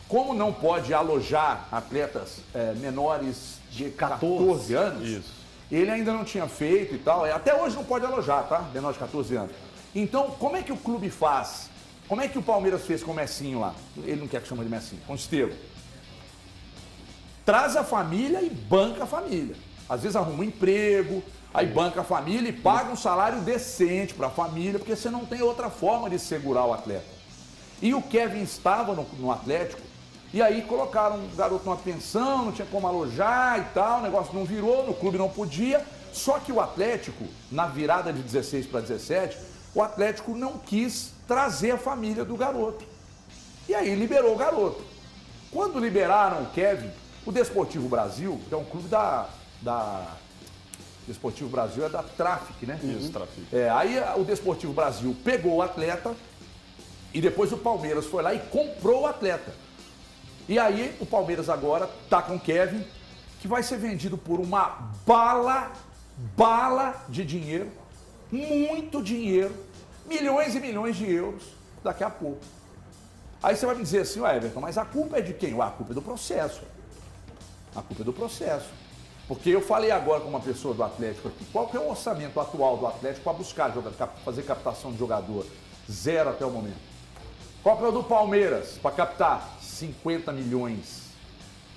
como não pode alojar atletas menores de 14 anos, ele ainda não tinha feito e tal. Até hoje não pode alojar, tá? Menor de 14 anos. Então, como é que o clube faz? Como é que o Palmeiras fez com o Messinho lá? Ele não quer que chama de Messinho, com o Estevão. Traz a família e banca a família. Às vezes arruma um emprego, aí banca a família e paga um salário decente para a família, porque você não tem outra forma de segurar o atleta. E o Kevin estava no Atlético, e aí colocaram um garoto numa pensão, não tinha como alojar e tal, o negócio não virou, no clube não podia. Só que o Atlético, na virada de 16 para 17, o Atlético não quis trazer a família do garoto. E aí liberou o garoto. Quando liberaram o Kevin, o Desportivo Brasil, que é um clube Desportivo Brasil é da Traffic, né? Isso, Traffic. Aí o Desportivo Brasil pegou o atleta e depois o Palmeiras foi lá e comprou o atleta. E aí o Palmeiras agora tá com o Kevin, que vai ser vendido por uma bala de dinheiro, muito dinheiro, milhões e milhões de euros daqui a pouco. Aí você vai me dizer assim, Everton, mas a culpa é de quem? A culpa é do processo. A culpa é do processo. Porque eu falei agora com uma pessoa do Atlético aqui, qual que é o orçamento atual do Atlético para buscar fazer captação de jogador? 0 até o momento. Qual que é o do Palmeiras para captar? 50 milhões.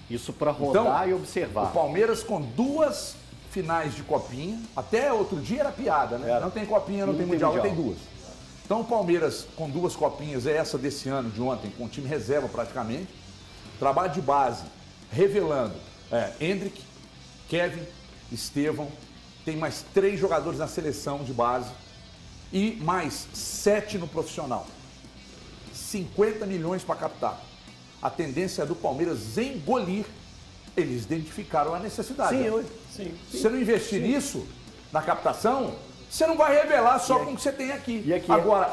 Isso para rodar e observar. O Palmeiras com 2 finais de copinha, até outro dia era piada, né? Não tem copinha, não tem mundial, tem 2. Então o Palmeiras com 2 copinhas, é essa desse ano, de ontem, com o time reserva praticamente. Trabalho de base, revelando Hendrick, Kevin, Estevão, tem mais 3 jogadores na seleção de base e mais 7 no profissional. 50 milhões para captar. A tendência é do Palmeiras engolir. Eles identificaram a necessidade. Sim. Se você não investir nisso, na captação, você não vai revelar só com o que você tem aqui. Agora,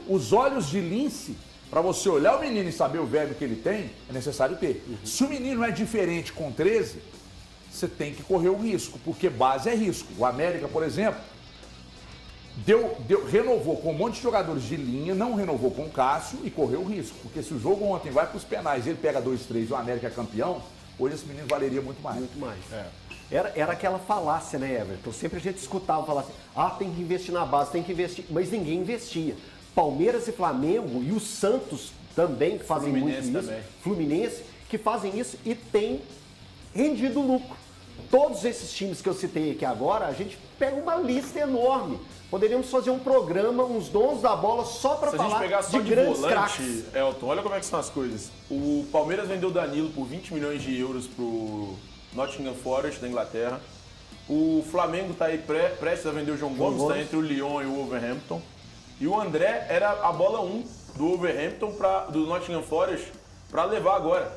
os olhos de lince, para você olhar o menino e saber o verbo que ele tem, é necessário ter. Se o menino é diferente com 13, você tem que correr o risco, porque base é risco. O América, por exemplo, renovou com um monte de jogadores de linha, não renovou com o Cássio e correu o risco. Porque se o jogo ontem vai para os penais e ele pega 2-3 e o América é campeão, hoje esse menino valeria muito mais. Muito mais. Era aquela falácia, né, Everton? Sempre a gente escutava falar assim, tem que investir na base, tem que investir, mas ninguém investia. Palmeiras e Flamengo e o Santos também, que fazem muito isso, Fluminense, que fazem isso e tem rendido lucro. Todos esses times que eu citei aqui agora, a gente pega uma lista enorme. Poderíamos fazer um programa, uns dons da bola, só para falar Se a gente pegar só de de grandes volante, craques. Elton, olha como é que são as coisas. O Palmeiras vendeu o Danilo por 20 milhões de euros pro Nottingham Forest, da Inglaterra. O Flamengo está aí prestes a vender o João Gomes, está entre o Lyon e o Wolverhampton. E o André era a bola 1 do Wolverhampton, do Nottingham Forest, para levar agora.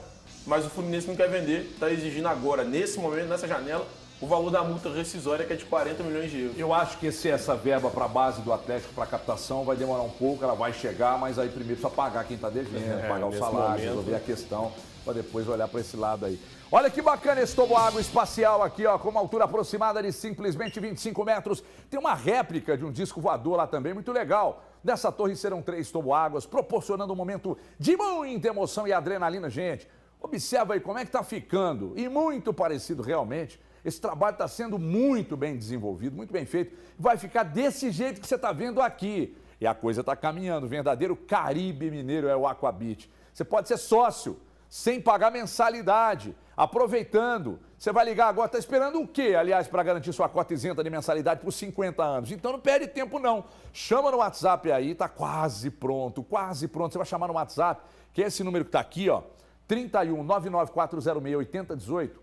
Mas o Fluminense não quer vender, está exigindo agora, nesse momento, nessa janela, o valor da multa rescisória, que é de 40 milhões de euros. Eu acho que essa verba para a base do Atlético, para captação, vai demorar um pouco, ela vai chegar, mas aí primeiro precisa pagar quem está devendo, pagar o salário, resolver a questão, para depois olhar para esse lado aí. Olha que bacana esse toboágua espacial aqui, ó, com uma altura aproximada de simplesmente 25 metros. Tem uma réplica de um disco voador lá também, muito legal. Nessa torre serão 3 toboáguas, proporcionando um momento de muita emoção e adrenalina, gente. Observa aí como é que tá ficando, e muito parecido realmente. Esse trabalho está sendo muito bem desenvolvido, muito bem feito. Vai ficar desse jeito que você está vendo aqui. E a coisa está caminhando, o verdadeiro Caribe Mineiro é o Aquabit. Você pode ser sócio, sem pagar mensalidade, aproveitando. Você vai ligar agora, está esperando o quê, aliás, para garantir sua cota isenta de mensalidade por 50 anos? Então não perde tempo não. Chama no WhatsApp aí, está quase pronto, quase pronto. Você vai chamar no WhatsApp, que é esse número que está aqui, ó, 31 99406 8018.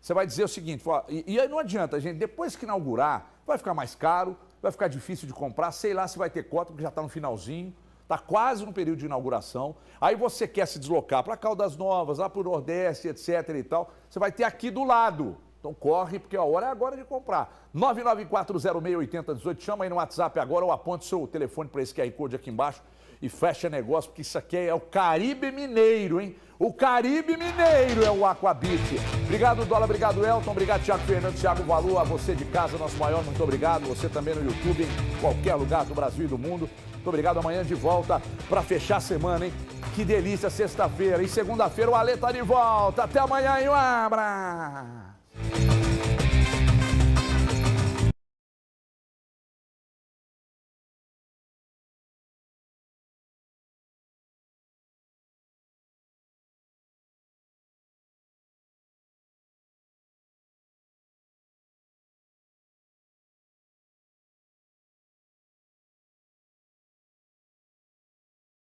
Você vai dizer o seguinte, e aí não adianta, gente, depois que inaugurar, vai ficar mais caro, vai ficar difícil de comprar, sei lá se vai ter cota, porque já está no finalzinho, está quase no período de inauguração. Aí você quer se deslocar para Caldas Novas, lá para o Nordeste, etc e tal, você vai ter aqui do lado. Então corre, porque a hora é agora de comprar. 994068018, chama aí no WhatsApp agora ou aponte seu telefone para esse QR Code aqui embaixo e fecha negócio, porque isso aqui é o Caribe Mineiro, hein? O Caribe Mineiro é o Aquabit. Obrigado, Dólar, obrigado, Elton, obrigado, Thiago Fernando, Thiago Valu, a você de casa, nosso maior, muito obrigado. Você também no YouTube, em qualquer lugar do Brasil e do mundo. Muito obrigado, amanhã de volta para fechar a semana, hein? Que delícia, sexta-feira. E segunda-feira o Alê tá de volta. Até amanhã e um abraço.